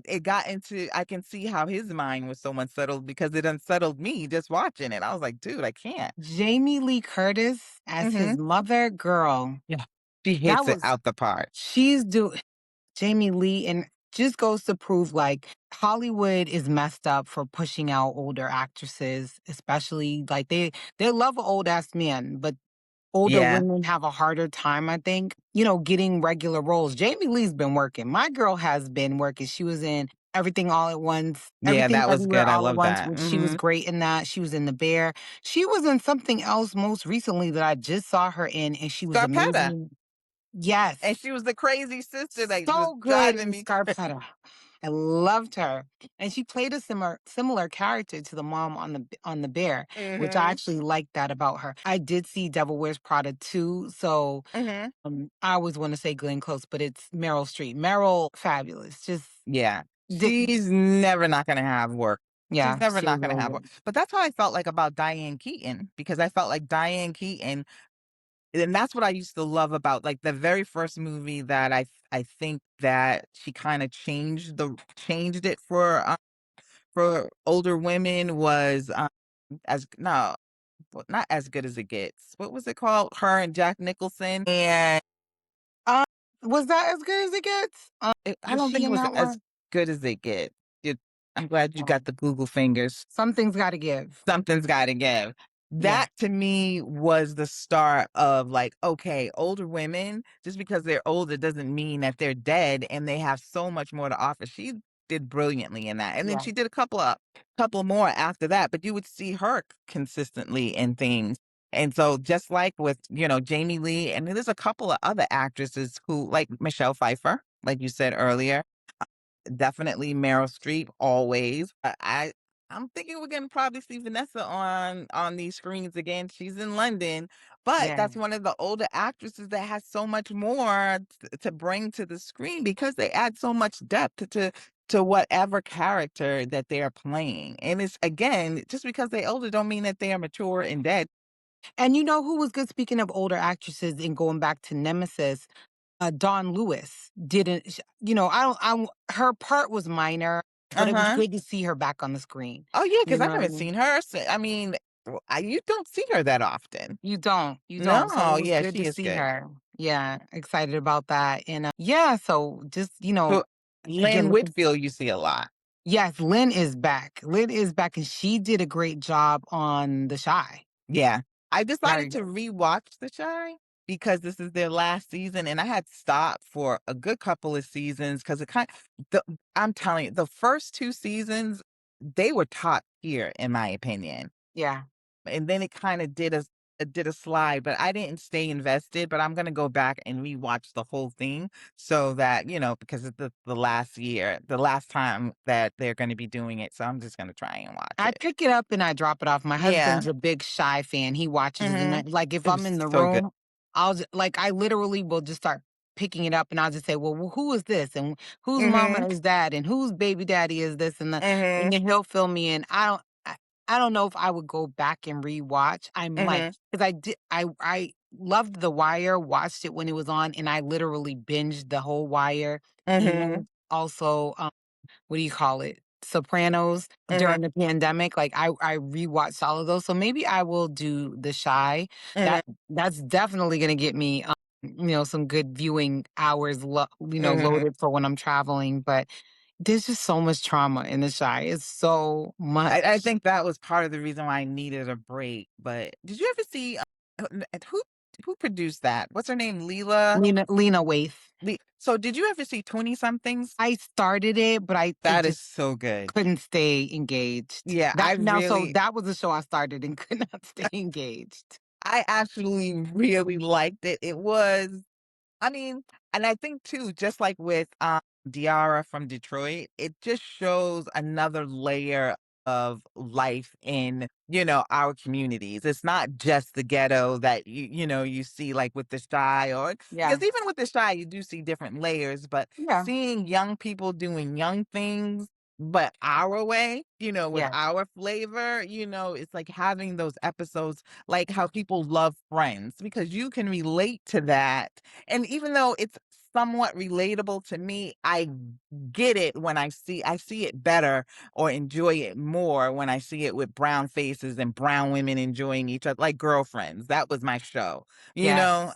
it got into I can see how his mind was so unsettled because it unsettled me just watching it. I was like, "Dude, I can't." Jamie Lee Curtis as his Mhm. mother, girl. Yeah. She That hits it was out the park. she's do Jamie Lee and just goes to prove like Hollywood is messed up for pushing out older actresses, especially like they love an old ass man, but older Yeah. women have a harder time, I think, getting regular roles. Jamie Lee's been working. My girl has been working. She was in Everything All at Once, Yeah, Everything that was Everywhere good. I All at love Once, that. which she was Mhm. great in that. She was in The Bear. She was in something else most recently that I just saw her in, and she was Scarpetta. amazing. Yes. And she was the crazy sister that was So good driving in me crazy. Scarpetta. I loved her, and she played a similar character to the mom on the Bear, which I Mhm. actually liked that about her. I did see Devil Wears Prada too, so Mhm. I always want to say Glenn Close, but it's Meryl Streep. Meryl, fabulous. Just Yeah. did, She's never not gonna have work. She's yeah, never she was not gonna really have work. good. But that's how I felt like about Diane Keaton, because I felt like Diane Keaton and that's what I used to love about, like, the very first movie that I think that she kinda changed it for older women was, as no, well, not As Good as It Gets. What was it called? Her and Jack Nicholson, and Um, was that As Good as It Gets? I Was don't she think it in was that As one? Good as It Gets. It I'm glad you Oh, got the Google fingers. Something's Gotta Give. Something's gotta give. Yeah, That to me was the start of like, okay, older women, just because they're older doesn't mean that they're dead and they have so much more to offer. She did brilliantly in that. And then yeah. she did a couple more after that, but you would see her consistently in things. And so just like with, Jamie Lee, and there's a couple of other actresses who like Michelle Pfeiffer, like you said earlier, definitely Meryl Streep, always. I'm thinking we're gonna probably see Vanessa on these screens again. She's in London, but Yeah. that's one of the older actresses that has so much more to bring to the screen because they add so much depth to whatever character that they are playing. And it's again, just because they're older don't mean that they are mature and dead. And you know who was good, speaking of older actresses and going back to Nemesis, Dawn Lewis didn't sh I don't her part was minor, but it was Uh-huh. good to see her back on the screen. Oh yeah, You because I know what I haven't mean? seen her. I mean, you don't see her that often. You don't. So it No, was yeah, good she to is see good. her. Yeah, excited about that. And yeah, so just, So, again, Lynn Whitfield, you see a lot. yes, Lynn is back. Lynn is back and she did a great job on The Shy. Yeah. I Very decided to good. rewatch The Chi because this is their last season, and I had stopped for a good couple of seasons because the I'm telling you, the first 2 seasons, they were top tier in my opinion. Yeah. And then it kinda did a slide, but I didn't stay invested, but I'm gonna go back and rewatch the whole thing so that, because it's the last time that they're gonna be doing it, so I'm just gonna try and watch I it. pick it up and I drop it off. My Yeah. husband's a big Shy fan. He watches it, and Mhm. like if It I'm was in the so good. room, I literally will just start picking it up, and I'll just say, "Well, who is this? And whose mama Mhm. is that? And whose baby daddy is this?" And Mhm. then he'll fill me in. I don't know if I would go back and rewatch. I might Mhm. because I loved The Wire. Watched it when it was on, and I literally binged the whole Wire, Mhm. and also what do you call it? Sopranos Mhm. during the pandemic. Like I rewatched all of those. So maybe I will do The Shy. Mhm. That's definitely gonna get me some good viewing hours Mhm. loaded for when I'm traveling. But there's just so much trauma in The Shy. It's so I much. think that was part of the reason why I needed a break, but did you ever see, who produced that? What's her name? Leela? Lena Waithe. So did you ever see 20 Somethings? I started it, but I it That is just so good. couldn't stay engaged. Yeah, So that was a show I started and could not stay engaged. I actually really liked it. I mean, and I think too, just like with, Diarra from Detroit, it just shows another layer of life in, our communities. It's not just the ghetto that you see like with the Shy, or Yeah. because even with the Shy, you do see different layers, but Yeah. seeing young people doing young things, but our way, with Yes. our flavor, it's like having those episodes like how people love Friends because you can relate to that, and even though it's somewhat relatable to me, I get it when I see it better or enjoy it more when I see it with brown faces and brown women enjoying each other, like Girlfriends. That was my show, you know? Yes.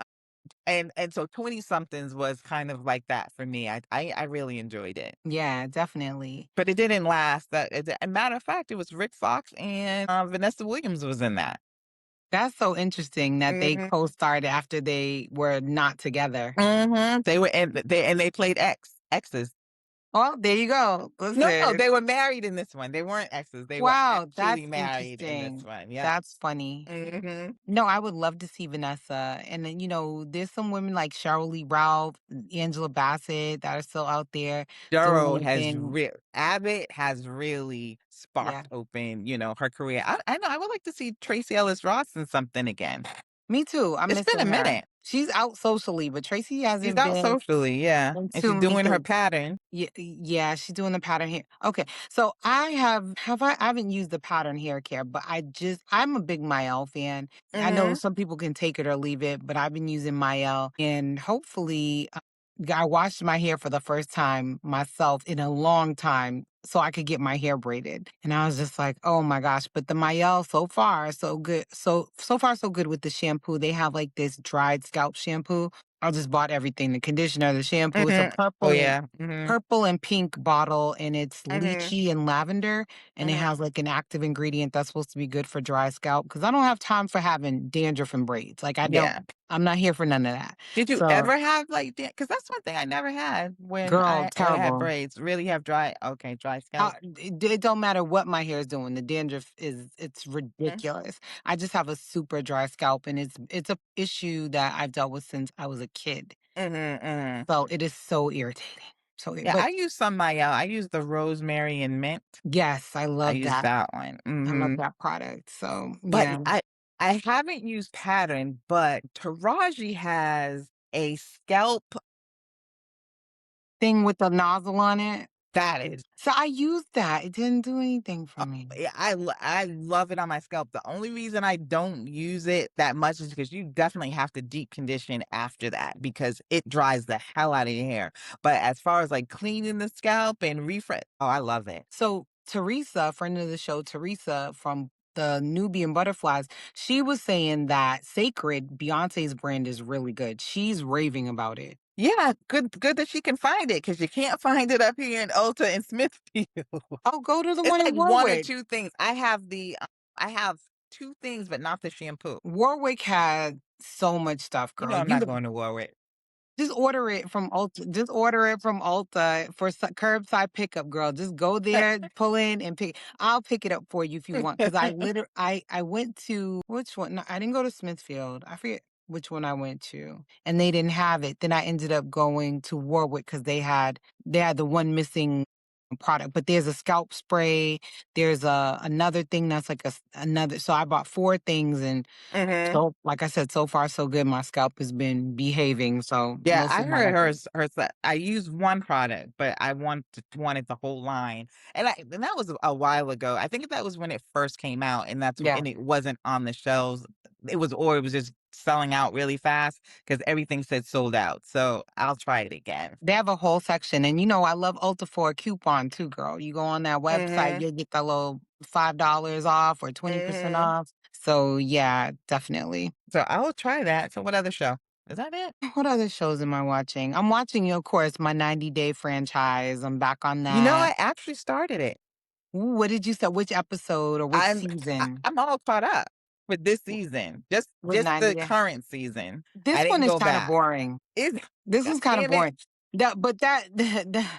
And so 20 somethings was kind of like that for me. I really enjoyed it. Yeah, definitely. But it didn't last. A matter of fact, it was Rick Fox and Vanessa Williams was in that. That's so interesting that they Mhm. co-starred after they were not together. Mhm. They played exes. Well, there you go. No, no, Listen. they were married in this one. They weren't exes. They were Wow, actually that's married in this interesting. one. Yep. That's funny. Mhm. No, I would love to see Vanessa. And then, there's some women like Cheryl Lee Ralph, Angela Bassett that are still out there doing their thing. Abbott has really Yeah. sparked open, her career. I know I would like to see Tracy Ellis Ross in something again. Me too. I'm It's been a missing her. minute. She's out socially, but Tracy She's hasn't out been socially, yeah, in and too she's many doing her things. pattern. Yeah, she's doing the pattern hair. Okay, so I haven't used the pattern hair care, but I'm a big Mael fan. I know Mhm, some people can take it or leave it, but I've been using Mael, and hopefully, I washed my hair for the first time myself in a long time so I could get my hair braided. And I was just like, oh my gosh. But the Mael so far so good. So far so good with the shampoo. They have like this dried scalp shampoo. I just bought everything, the conditioner, the shampoo. It's a mhm. Oh, yeah, mhm, purple and pink bottle, and it's mhm, lychee and lavender, and it mhm. has like an active ingredient that's supposed to be good for dry scalp because I don't have time for having dandruff and braids. Like Yeah. I'm not here for none of that. Did you So, ever have, like, because that's one thing I never had when girl, I had terrible. braids, really have dry scalp. It don't matter what my hair is doing. The dandruff it's Mhm, ridiculous. I just have a super dry scalp, and it's a issue that I've dealt with since I was a kid. mhm, mhm. So it is so irritating. Yeah, But I use some Mael, I use the rosemary and mint. yes, I use that one, I love mhm. that product. So But yeah, I haven't used Pattern, but Taraji has a scalp thing with the nozzle on it. that is So I used that. It didn't do anything for me. yeah, I love it on my scalp. The only reason I don't use it that much is because you definitely have to deep condition after that because it dries the hell out of your hair. But as far as like cleaning the scalp and refresh, oh, I love it. So Teresa, friend of the show, Teresa from the Nubian Butterflies, she was saying that Sacred, Beyonce's brand, is really good. She's raving about it. Yeah, good that she can find it because you can't find it up here in Ulta and Smithfield. Oh, go to the It's one in like one or Warwick. two things. I have two things, but not the shampoo. Warwick had so much stuff, You know girl. I'm not going to Warwick. Just order it from Ulta. Just order it from Ulta for curbside pickup, girl. Just go there, pull in, and pick. I'll pick it up for you if you want. Because I went to which one? No, I didn't go to Smithfield. I forget which one I went to, and they didn't have it. Then I ended up going to Warwick because they had the one missing product. But there's a scalp spray. There's another thing that's like another. So I bought four things, and Mhm. so, like I said, so far so good. My scalp has been behaving, so Yeah, we'll see I how heard that goes. hers that I used one product, but I wanted the whole line. And that was a while ago. I think that was when it first came out Yeah, and it wasn't on the shelves. It was just selling out really fast because everything said sold out. So I'll try it again. they have a whole section, and I love Ulta for a coupon too, girl. You go on that website, Mhm. you'll get that little $5 off or 20% Mhm. off. So yeah, definitely. So I'll try that. So what other show? Is that it? What other shows am I watching? I'm watching, of course, my 90-day franchise. I'm back on You know, that. I actually started it. Ooh, what did you say? Which episode or which I'm season? I'm all caught up with this season. With Just 90 the Day? current season. This I one didn't is go kind of back. boring. Is This God is kind of damn it. boring. That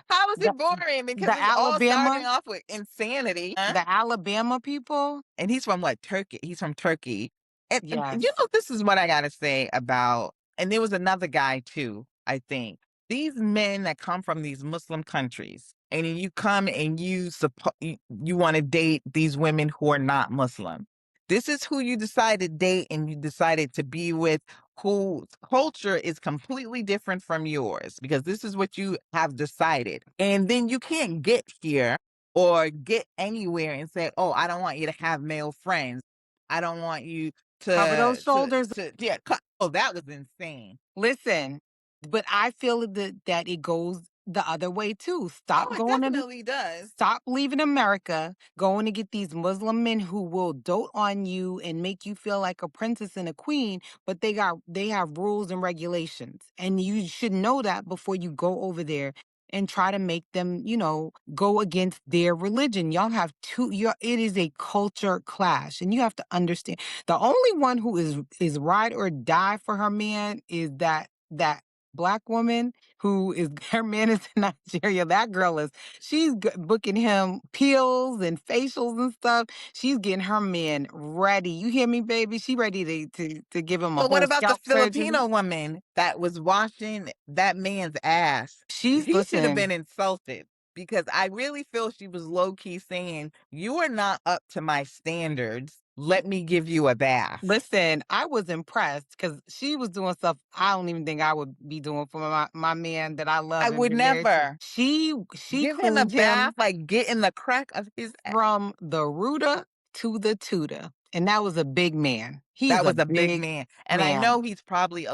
How is the it boring? Because the it's all Alabama starting off with insanity. Huh? the Alabama people? And he's from what? Turkey. He's from Turkey. And Yes. this is what I gotta say about and there was another guy too, I think. These men that come from these Muslim countries, and then you come and you want to date these women who are not Muslim. This is who you decide to date and you decided to be with whose culture is completely different from yours because this is what you have decided. And then you can't get here or get anywhere and say, "Oh, I don't want you to have male friends. I don't want you Cover those shoulders. yeah." Oh, that was insane. Listen, but I feel that it goes the other way too. Oh, it definitely does. Stop leaving America, going to get these Muslim men who will dote on you and make you feel like a princess and a queen, but they have rules and regulations. And you should know that before you go over there and try to make them, go against their religion. Y'all have it is a culture clash. And you have to understand the only one who is ride or die for her man is that black woman who is her man is in Nigeria. That girl is booking him peels and facials and stuff. She's getting her man ready. You hear me, baby? She ready to give him a But what whole about the scalp surgery. Filipino woman that was washing that man's ass? She's He should have listen. been insulted because I really feel she was low key saying, "You are not up to my standards. let me give you a bath. Listen, I was impressed because she was doing stuff I don't even think I would be doing for my man that I I love and would been married to. never She give him a cleaned bath, him like, get in the crack of his a from the rooter to the tutor, and that was a big man. He's that a was a big big man, and I man. know he's probably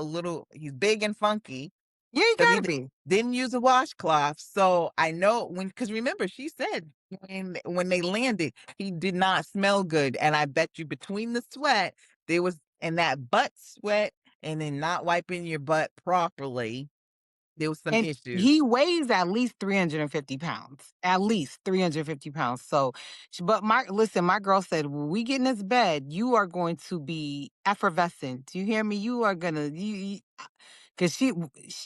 he's big and funky, Yeah, he 'cause he gotta be. didn't use a washcloth, so I know because remember, she said when they landed, he did not smell good, and I bet you between the sweat, there was and that butt sweat, and then not wiping your butt properly, there was some And he issues. weighs at least 350 pounds, at least 350 pounds. So, but listen, my girl said, when we get in this bed, you are going to be effervescent. You hear me? You are gonna, because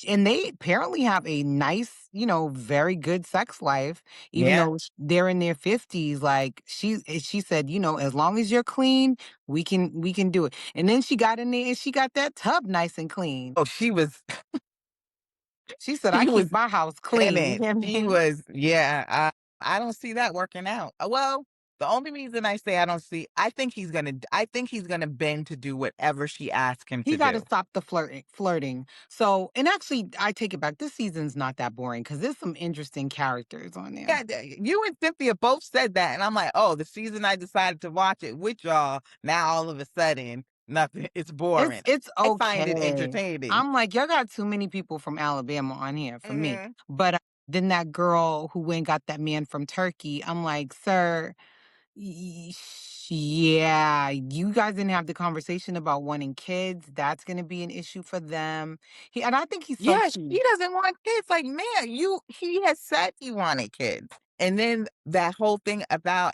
and they apparently have a nice, very good sex life, even Yeah. though they're in their 50s. Like she said, as long as you're clean, we can do it. And then she got in there and she got that tub nice and clean. Oh, she was She said, I she keep was my house in clean. You it. hear She me? was yeah, I don't see that working out. Well, the only reason I say I think he's gonna bend to do whatever she asks him He to got to do. stop the flirting. So, and actually, I take it back. This season's not that boring because there's some interesting characters on there. Yeah, you and Cynthia both said that, and I'm like, "Oh, the season I decided to watch it with y'all, now all of a sudden, nothing it's It's boring." it's I find it okay. entertaining. I'm like, y'all got too many people from Alabama on here for me. Mhm. But then that girl who went and got that man from Turkey, I'm like, sir, yeah, you guys didn't have the conversation about wanting kids. That's going to be an issue for them. And I think he's so Yes, cute. he doesn't want kids. Like, man, he has said he wanted kids. And then that whole thing about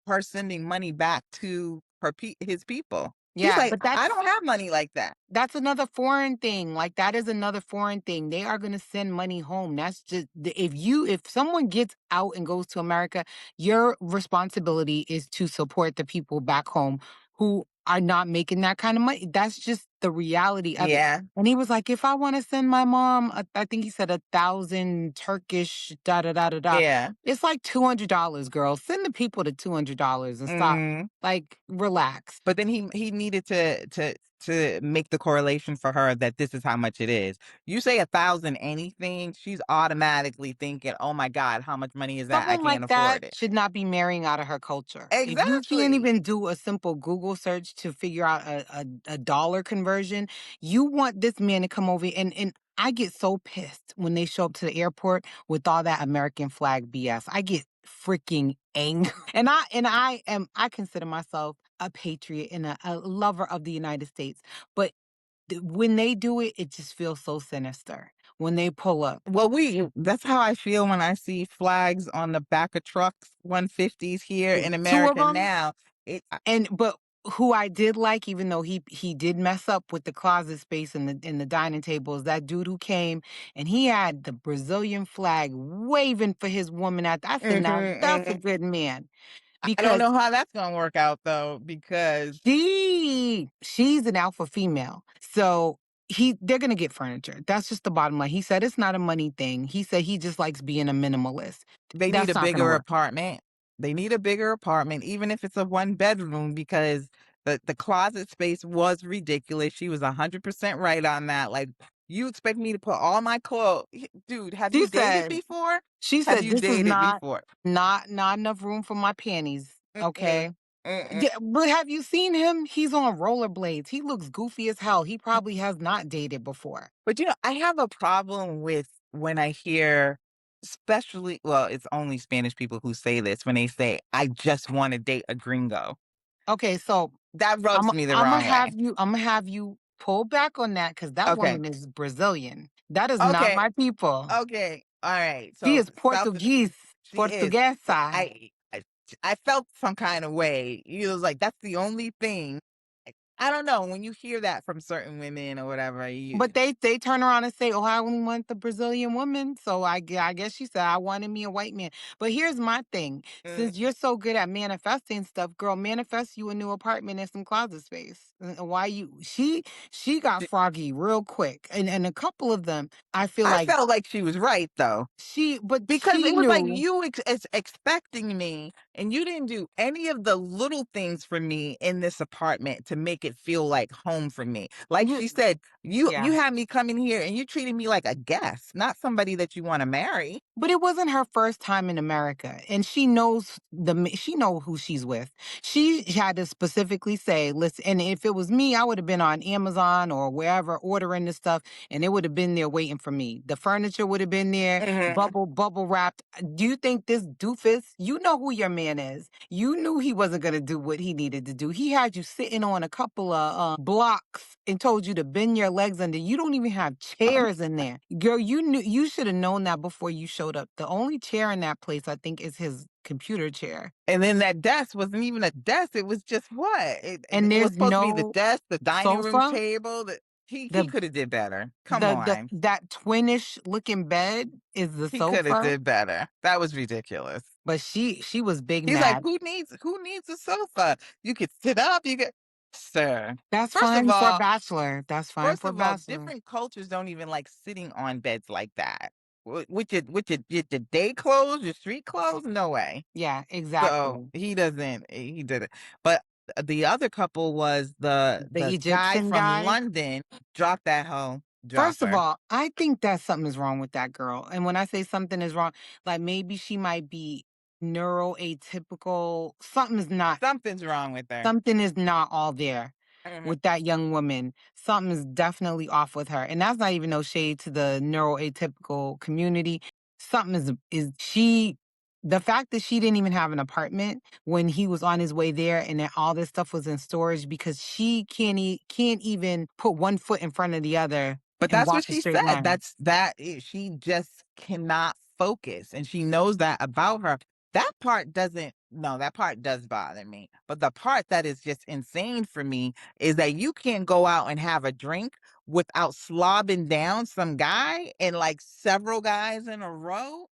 her sending money back to his people. He's Yeah, like, but I don't have money like that. that's another foreign thing. Like that is another foreign thing. They are going to send money home. That's just if someone gets out and goes to America, your responsibility is to support the people back home who are not making that kind of money. That's just the reality of it. Yeah, And he was like, if I want to send my mom, I think he said 1,000 Turkish da da da da da. yeah. It's like $200, girl. Send the people the $200 and stop. Mhm. Like relax. But then he needed to make the correlation for her that this is how much it is. You say 1,000 anything, she's automatically thinking, "Oh my god, how much money is that? I Someone can't like that afford it." should not be marrying out of her culture. If you can't Exactly. even do a simple Google search to figure out a dollar conversion, you want this man to come over and I get so pissed when they show up to the airport with all that American flag BS. I get freaking angry. And I consider myself a patriot and a lover of the United States. But when they do it, it just feels so sinister when they pull up. Well, that's how I feel when I see flags on the back of trucks, 150s here in Two of America them. now. It But who I did like, even though he did mess up with the closet space and the dining table, is that dude who came and he had the Brazilian flag waving for his woman I said, mhm, now that's a mhm. good man. I don't Because know how that's gonna work out though, because she's an alpha female. So they're gonna get furniture. That's just the bottom line. He said it's not a money thing. He said he just likes being a minimalist. they need That's a not gonna bigger work. apartment. They need a bigger apartment, even if it's a one bedroom, because the closet space was ridiculous. She was 100% right on that. Like, you expect me to put all my clothes, dude? Have She you dated said before? She Have said, you "This is dated not before? not enough room for my panties." Mm-mm, Okay. mm-mm. Yeah, but have you seen him? He's on rollerblades. He looks goofy as hell. He probably has not dated before. But, I have a problem with when I hear, especially well, it's only Spanish people who say this, when they say, "I just wanna date a gringo." Okay, so That rubs me the wrong way. I'm gonna have you pull back on that because that Okay. woman is Brazilian. That is not Okay. my people. Okay. Alright. She So, is South Portuguese, she is. So, Portuguesa. I felt some kind of way. He was like, "That's the only thing." I don't know, when you hear that from certain women or whatever, But they turn around and say, "Oh, I only want the Brazilian woman." So I guess she said, "I wanted me a white man." But here's my thing: mm, since you're so good at manifesting stuff, girl, manifest you a new apartment and some closet space. Why you? She got d froggy real quick, and a couple of them, I feel I like felt like she was right though. but Because she it was like knew. you expecting me, and you didn't do any of the little things for me in this apartment to make it feel like home for me. Like You, she said, you yeah. had me come in here and you treated me like a guest, not somebody that you want to marry. But it wasn't her first time in America, and she know who she's with. She had to specifically say, "Listen," and if it was me, I would have been on Amazon or wherever ordering this stuff, and it would have been there waiting for me. The furniture would have been there, Mhm. bubble wrapped. Do you think this doofus? You know who your man is. You knew he wasn't gonna do what he needed to do. He had you sitting on a couple of blocks and told you to bend your legs under. You don't even have chairs in there. Girl, you should have known that before you showed up. The only chair in that place, I think, is his computer chair. And then that desk wasn't even a desk. It was just what? And It was there's supposed to be the no desk, the dining room sofa. table. He The could have did better. Come on. that twinish looking bed is the He could have sofa. did better. That was ridiculous. But she was big He's like, mad. who needs a sofa? You could sit up, you could sir. That's First of fine for a all bachelor. That's fine first for a of all, bachelor. different cultures don't even like sitting on beds like that. With your day clothes, your street clothes? No way. Yeah, So exactly. he did it. But the other couple was The the guy Egyptian from guy. London. Drop that hoe. Drop First of her. all, I think that something is wrong with that girl. And when I say something is wrong, like maybe she might be neuroatypical. Something's wrong with her. Something is not all there Mhm. with that young woman. Something is definitely off with her. And that's not even no shade to the neuroatypical community. Something is she the fact that she didn't even have an apartment when he was on his way there and that all this stuff was in storage because she can't even put one foot in front of the other But and that's walk what a she straight said. line. She just cannot focus, and she knows that about her. That part doesn't no, that part does bother me. But the part that is just insane for me is that you can't go out and have a drink without slobbing down some guy and like several guys in a row.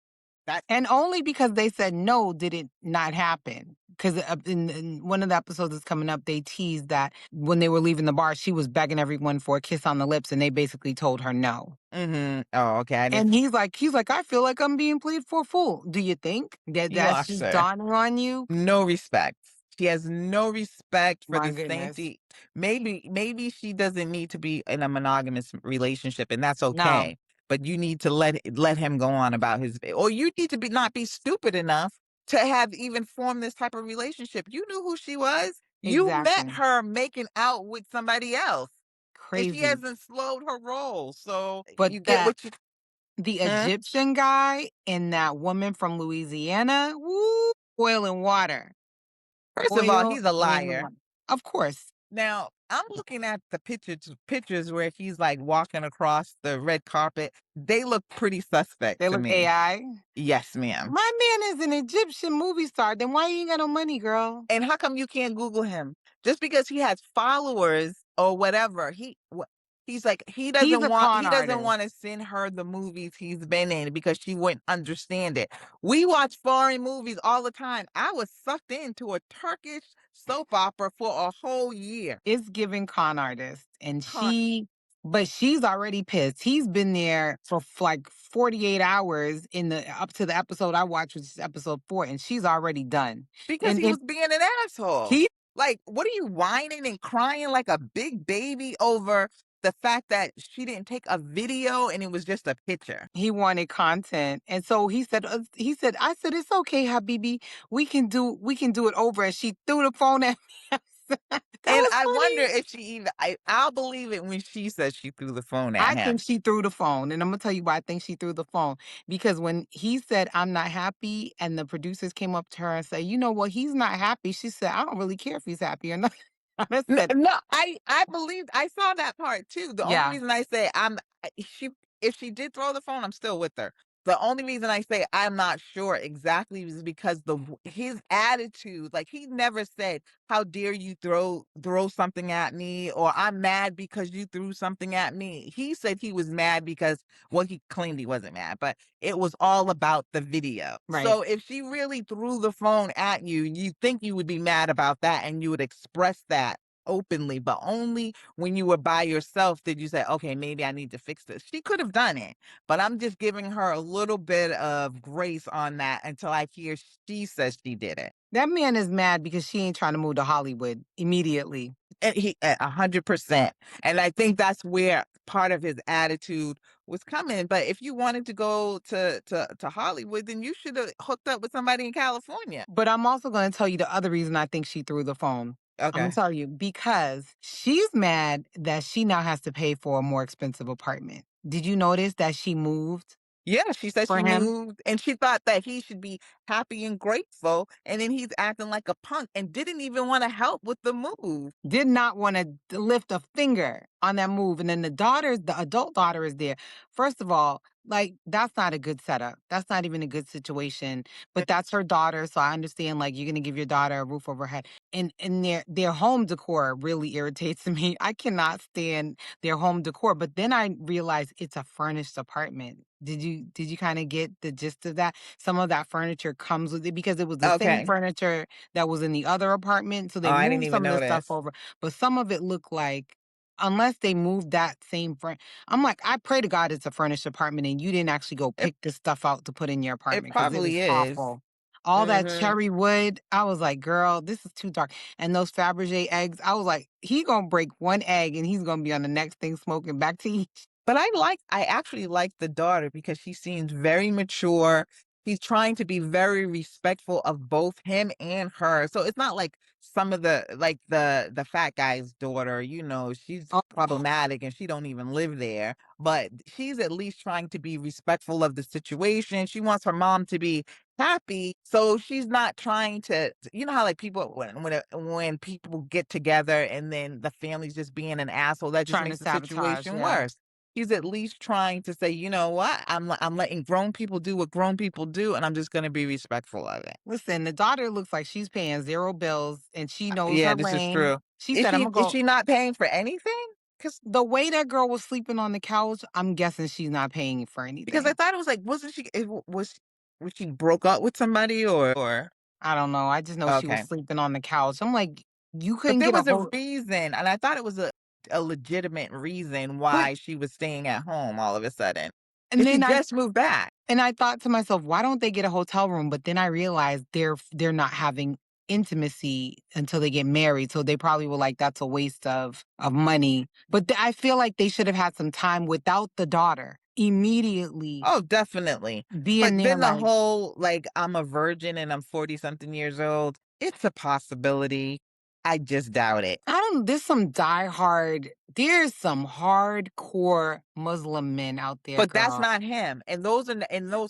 That And only because they said no did it not happen. Because in one of the episodes that's coming up, they teased that when they were leaving the bar, she was begging everyone for a kiss on the lips, and they basically told her no. mhm. Oh, okay. I didn't And he's like, I feel like I'm being played for a fool. Do you think that you that's lost just her. dawning on you? No respect. She has no respect for My the goodness, sanctity. Maybe she doesn't need to be in a monogamous relationship, and that's no, okay. But you need to let him go on about his or you need to be not be stupid enough to have even formed this type of relationship. You knew who she was. You met exactly, her making out with somebody else, and she crazy. hasn't slowed her roll. So But you get that what you. the Huh? Egyptian guy and that woman from Louisiana, woo, oil and water, First of all, oil he's a and liar. water. Of course, Now, I'm looking at the pictures where he's, like, walking across the red carpet. They look pretty suspect they to look me. AI. Yes, ma'am. My man is an Egyptian movie star. Then why you ain't got no money, girl? And how come you can't Google him? Just because he has followers or whatever, he's like, He's a con he doesn't artist. wanna send her the movies he's been in because she wouldn't understand it. We watch foreign movies all the time. I was sucked into a Turkish soap opera for a whole year. It's giving con artist, and Con but she's already pissed. He's been there for like 48 hours in the up to the episode I watched, which is episode 4, and she's already done. Because And he was being an asshole. he Like, what are you whining and crying like a big baby over the fact that she didn't take a video and it was just a picture? he wanted content, and so he said, I said, it's okay, Habibi. We can do it over. And she threw the phone at me. That And was I wonder funny. if she even I'll believe it when she says she threw the phone at I him. think she threw the phone, and I'm gonna tell you why I think she threw the phone. Because when he said, "I'm not happy," and the producers came up to her and said, "You know what? He's not happy." She said, "I don't really care if he's happy or not." I said, No, I believed I saw that part too. The only "Yeah, reason I say she if she did throw the phone, I'm still with her. The only reason I say I'm not sure exactly is because his attitude, like he never said, "How dare you throw something at me?" or "I'm mad because you threw something at me." He said he was mad because, well, he claimed he wasn't mad, but it was all about the video. Right. So if she really threw the phone at you, you think you would be mad about that and you would express that openly, but only when you were by yourself did you say, "Okay, maybe I need to fix this." She could have done it, but I'm just giving her a little bit of grace on that until I hear she says she did it. That man is mad because she ain't trying to move to Hollywood immediately. And he 100%. And I think that's where part of his attitude was coming. But if you wanted to go to Hollywood, then you should have hooked up with somebody in California. But I'm also gonna tell you the other reason I think she threw the phone. I'm gonna Okay. tell you because she's mad that she now has to pay for a more expensive apartment. Did you notice that she moved Yeah, she said for she him? moved and she thought that he should be happy and grateful. And then he's acting like a punk and didn't even want to help with the move. Did not want to lift a finger on that move. And then the adult daughter is there. First of all, like that's not a good setup. That's not even a good situation. But that's her daughter, so I understand. Like you're gonna give your daughter a roof over her head. And their home decor really irritates me. I cannot stand their home decor. But then I realized it's a furnished apartment. Did you kind of get the gist of that? Some of that furniture comes with it because it was the same Okay. furniture that was in the other apartment. So Oh, they I didn't moved even some of the stuff notice. over, but some of it looked like unless they moved that same I'm like, I pray to God it's a furnished apartment and you didn't actually go It pick this stuff out to put in your it apartment because it was probably is. awful. All that Hmm. cherry wood, I was like, girl, this is too dark. And those Fabergé eggs, I was like, he gonna break one egg and he's gonna be on the next thing smoking back to each. But I actually like the daughter because she seems very mature. He's trying to be very respectful of both him and her. So it's not like some of the fat guy's daughter, she's Oh, problematic and she don't even live there, but she's at least trying to be respectful of the situation. She wants her mom to be happy. So she's not trying to, you know how like people when people get together and then the family's just being an asshole, that just trying to makes the sabotage, situation yeah. worse. He's at least trying to say, "You know what? I'm letting grown people do what grown people do, and I'm just gonna be respectful of it." Listen, the daughter looks like she's paying 0 bills and she knows Yeah, her this is lane. true. She Is said, she "Imma is go." she not paying for anything? The way that girl was sleeping on the couch, I'm guessing she's not paying for Because I anything. thought it was like, wasn't she it w was she broke up with somebody or I don't know. I just know she was okay. sleeping on the couch. I'm like, you But couldn't there get a was a whole. reason, and I thought it was a legitimate reason But why she was staying at home all of a sudden. and 'Cause she then I just moved back. and I thought to myself, why don't they get a hotel room? But then I realized they're not having intimacy until they get married. So they probably were like, that's a waste of money. But I feel like they should have had some time without the daughter immediately Oh, definitely. being But there then the like whole, like, I'm a virgin and I'm 40 something years old, it's a possibility. I just doubt it. I don't there's some hardcore Muslim men out there, But that's girl. not him. And those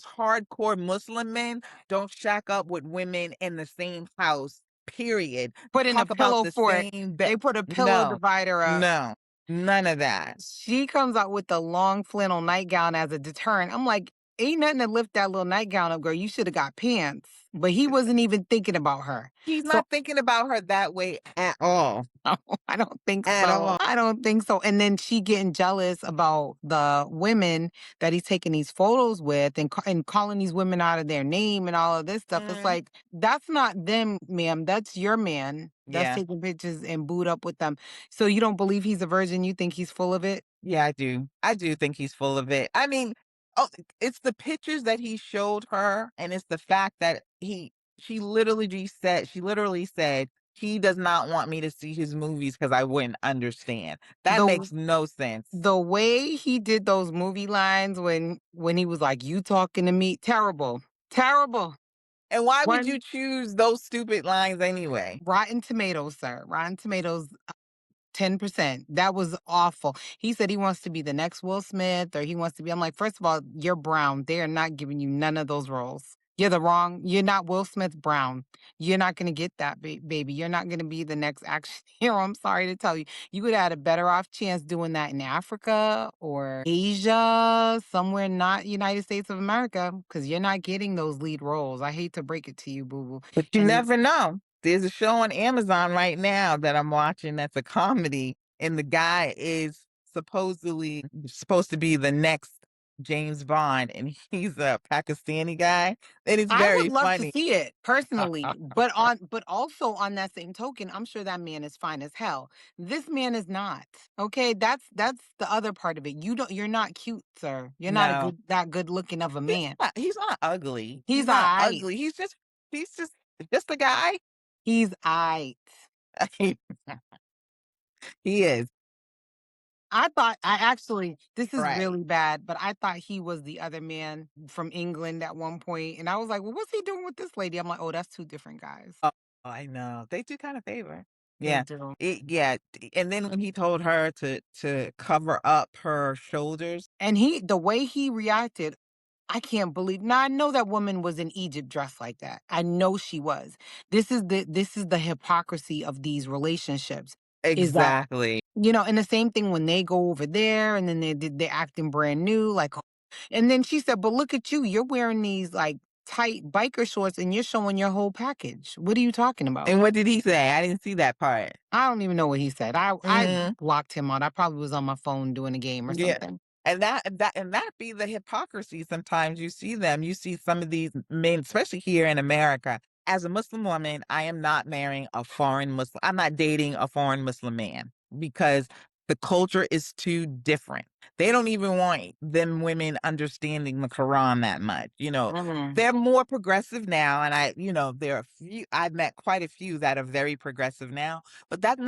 hardcore Muslim men don't shack up with women in the same house, period. Put in a Talk about pillow the for it. same bed. They put a pillow No, divider up. no, none of that. She comes out with the long flannel nightgown as a deterrent. I'm like, ain't nothing to lift that little nightgown up, girl. You should have got pants. But he wasn't even thinking about her. He's So not thinking about her that way at all. no, I don't think At so. all. I don't think so. And then she getting jealous about the women that he's taking these photos with and calling these women out of their name and all of this stuff. It's Mhm. like, that's not them, ma'am. That's your man that's Yeah. taking pictures and booed up with them. So you don't believe he's a virgin? You think he's full of it? Yeah, I do. I do think he's full of it. I mean, oh, it's the pictures that he showed her, and it's the fact that she literally said, he does not want me to see his movies because I wouldn't understand. That The makes no sense. the way he did those movie lines when he was like, "You talking to me?" Terrible. Terrible. And why would When you choose those stupid lines anyway? Rotten Tomatoes, sir. Rotten Tomatoes 10%. That was awful. He said he wants to be the next Will Smith or he wants to be I'm like, "First of all, you're brown. They are not giving you none of those roles." You're not Will Smith Brown. You're not gonna get that, baby. You're not gonna be the next action hero, I'm sorry to tell you. You would have had a better off chance doing that in Africa or Asia, somewhere not United States of America, because 'cause you're not getting those lead roles. I hate to break it to you, boo boo. But you And never know. There's a show on Amazon right now that I'm watching that's a comedy, and the guy is supposedly supposed to be the next James Bond, and he's a Pakistani guy, and it's I would very love to funny. see it personally, but also on that same token, I'm sure that man is fine as hell. This man is not. Okay, that's the other part of it. You're not cute, sir. You're not a No, good that good looking of a man. he's not ugly. He's He's not aight. ugly. He's just a guy. He's aight. He is. I actually this is Right. really bad, but I thought he was the other man from England at one point, and I was like, "Well, what's he doing with this lady?" I'm like, "Oh, that's two different guys." Oh, I know. They do kinda favor. They Yeah. do. And then when he told her to cover up her shoulders. And the way he reacted, I can't believe. Now I know that woman was in Egypt dressed like that. I know she was. This is the hypocrisy of these relationships. Is that Exactly. and the same thing when they go over there and then they're acting brand new, like, and then she said, "But look at you, you're wearing these like tight biker shorts and you're showing your whole package. What are you talking about?" And what did he say? I didn't see that part. I don't even know what he said. I Mhm. blocked him out. I probably was on my phone doing a game or Yeah. something. And that be the hypocrisy sometimes you see them. You see some of these men, especially here in America. As a Muslim woman, I am not marrying a foreign Muslim. I'm not dating a foreign Muslim man because the culture is too different. They don't even want them women understanding the Quran that much. Mhm. They're more progressive now. And there are I've met quite a few that are very progressive now, but that's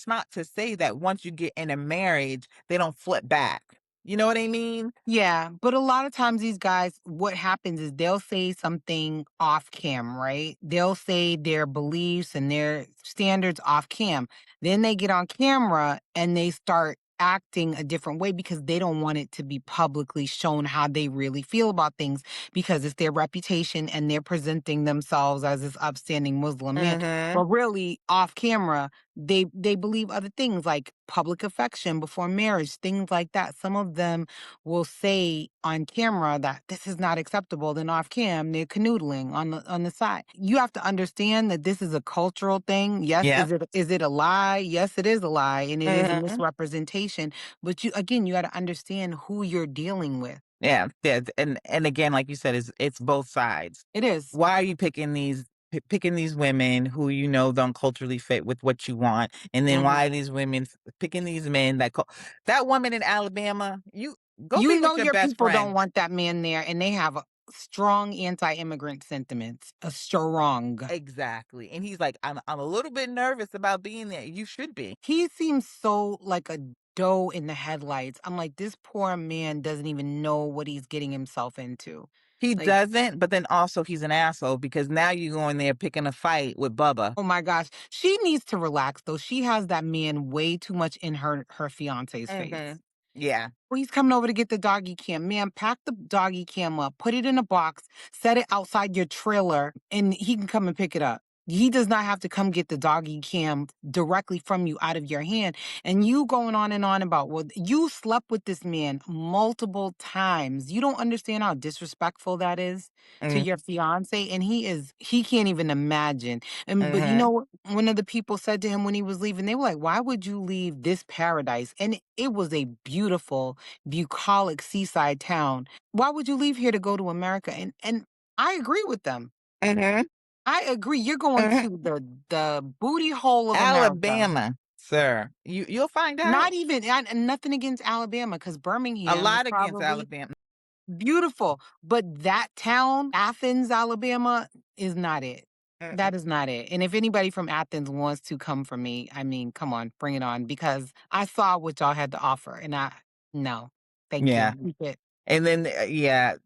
not to say that once you get in a marriage, they don't flip back. You know what I mean? Yeah, but a lot of times these guys, what happens is they'll say something off cam, right? They'll say their beliefs and their standards off cam. Then they get on camera and they start acting a different way because they don't want it to be publicly shown how they really feel about things because it's their reputation and they're presenting themselves as this upstanding Muslim man. Mhm. But really, off camera, they believe other things like public affection before marriage, things like that. Some of them will say on camera that this is not acceptable. Then off cam, they're canoodling on the side. You have to understand that this is a cultural thing. Yes, Yeah. is it a lie? Yes, it is a lie, and it is a Mhm. misrepresentation. But you got to understand who you're dealing with. Yeah, yeah, and again, like you said, it's both sides. It is. Why are you picking these women who don't culturally fit with what you want, and then Mhm. why are these women picking these men that woman in Alabama? You go be You know with your your best people don't friend. want that man there, and they have a strong anti-immigrant sentiments. A strong. Exactly, and he's like, I'm a little bit nervous about being there. You should be. He seems so like a doe in the headlights. I'm like, this poor man doesn't even know what he's getting himself into. He Like, doesn't, but then also he's an asshole because now you're going there picking a fight with Bubba. oh my gosh, she needs to relax though. She has that man way too much in her fiance's face. Mhm. Yeah. Well, he's coming over to get the doggy cam. Man, pack the doggy cam up, put it in a box, set it outside your trailer, and he can come and pick it up. He does not have to come get the doggy cam directly from you out of your hand. And you going on and on about, well, you slept with this man multiple times. You don't understand how disrespectful that is to Mhm. your fiance. And he can't even imagine. But Mhm. one of the people said to him when he was leaving, they were like, why would you leave this paradise? And it was a beautiful bucolic seaside town. Why would you leave here to go to America? And I agree with them. Mhm. I agree. You're going Mhm. to the booty hole of America. Alabama, sir. You'll find Not out. even and nothing against Alabama, because A Birmingham is lot against probably Alabama. beautiful. But that town, Athens, Alabama, is not it. Mm-mm. That is not it. And if anybody from Athens wants to come for me, I mean, come on, bring it on. Because I saw what y'all had to offer, and no, thank you. Yeah. Keep it. And then, yeah,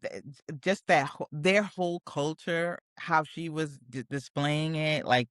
just their whole culture, how she was displaying it, like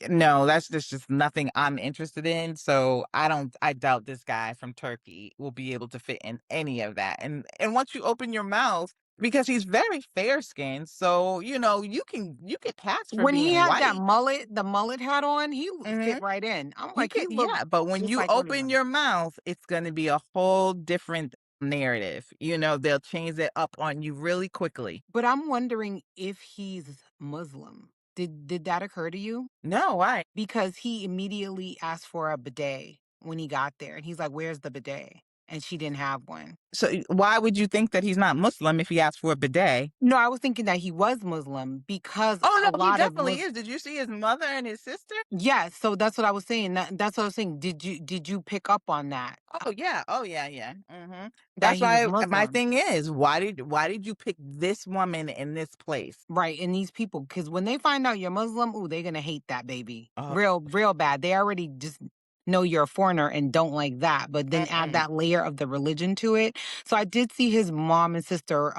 no, that's just nothing I'm interested in. So I doubt this guy from Turkey will be able to fit in any of that. And once you open your mouth, because he's very fair skinned. So, you can pass for When he being had that white. mullet, the mullet hat on, he Hmm. fit right in. I'm He like, could, he looked yeah, but when just you like one of open them. your mouth, it's going to be a whole different narrative. They'll change it up on you really quickly. But I'm wondering if he's Muslim. Did that occur to you? No, why? Because he immediately asked for a bidet when he got there, and he's like, "Where's the bidet?" And she didn't have one. So why would you think that he's not Muslim if he asked for a bidet? No, I was thinking that he was Muslim because Oh a no, he lot of definitely Mus is. Did you see his mother and his sister? Yes, so that's what I was saying. That's what I was saying. Did you pick up on that? Oh yeah. Oh yeah, yeah. That That's he was why my Muslim. thing is, why did you pick this woman in this place? Right, and these people, because when they find out you're Muslim, ooh, they're gonna hate that baby. Oh, Real bad. They already just know you're a foreigner and don't like that, but then add mm-mm, that layer of the religion to it. So I did see his mom and sister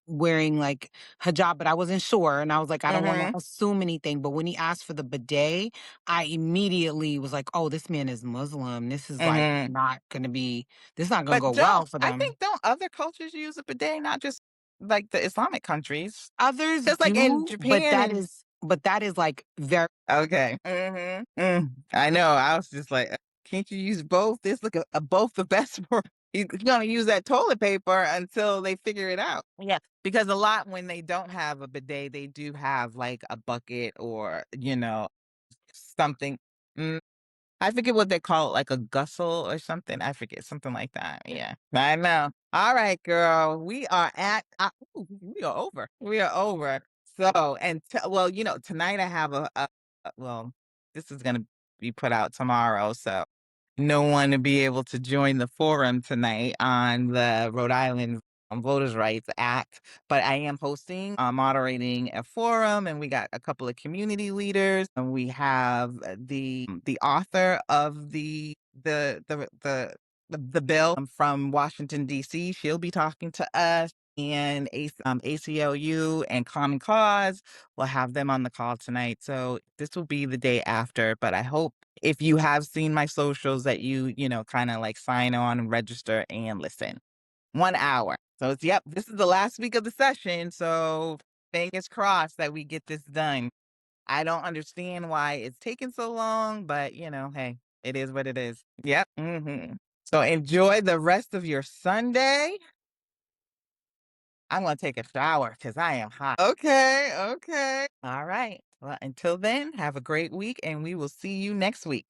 wearing like hijab, but I wasn't sure. And I was like, I don't want to mm-hmm, assume anything. But when he asked for the bidet, I immediately was like, oh, this man is Muslim. This is like mm-hmm. this is not gonna But go well for them. don't other cultures use a bidet, not just like the Islamic countries? Others Because like in do, but Japan that and is but that is like very okay. I know. I was just like, can't you use both? This look both the best for you're gonna use that toilet paper until they figure it out. Yeah. Because a lot when they don't have a bidet, they do have like a bucket or, something. Mm, I forget what they call it, like a gussel or something. I forget something like that. Yeah, I know. All right, girl. We are over. We are over. So, well, tonight I have well, this is gonna be put out tomorrow, so no one to be able to join the forum tonight on the Rhode Island Voters' Rights Act. But I am hosting, moderating a forum, and we got a couple of community leaders, and we have the author of the bill from Washington D.C. She'll be talking to us. And ACLU and Common Cause will have them on the call tonight. So this will be the day after, but I hope if you have seen my socials that kind of like sign on and register and listen. 1 hour. So yep, this is the last week of the session. So fingers crossed that we get this done. I don't understand why it's taking so long, but hey, it is what it is. Yep. So enjoy the rest of your Sunday. I'm going to take a shower because I am hot. Okay. Okay. All right. Well, until then, have a great week and we will see you next week.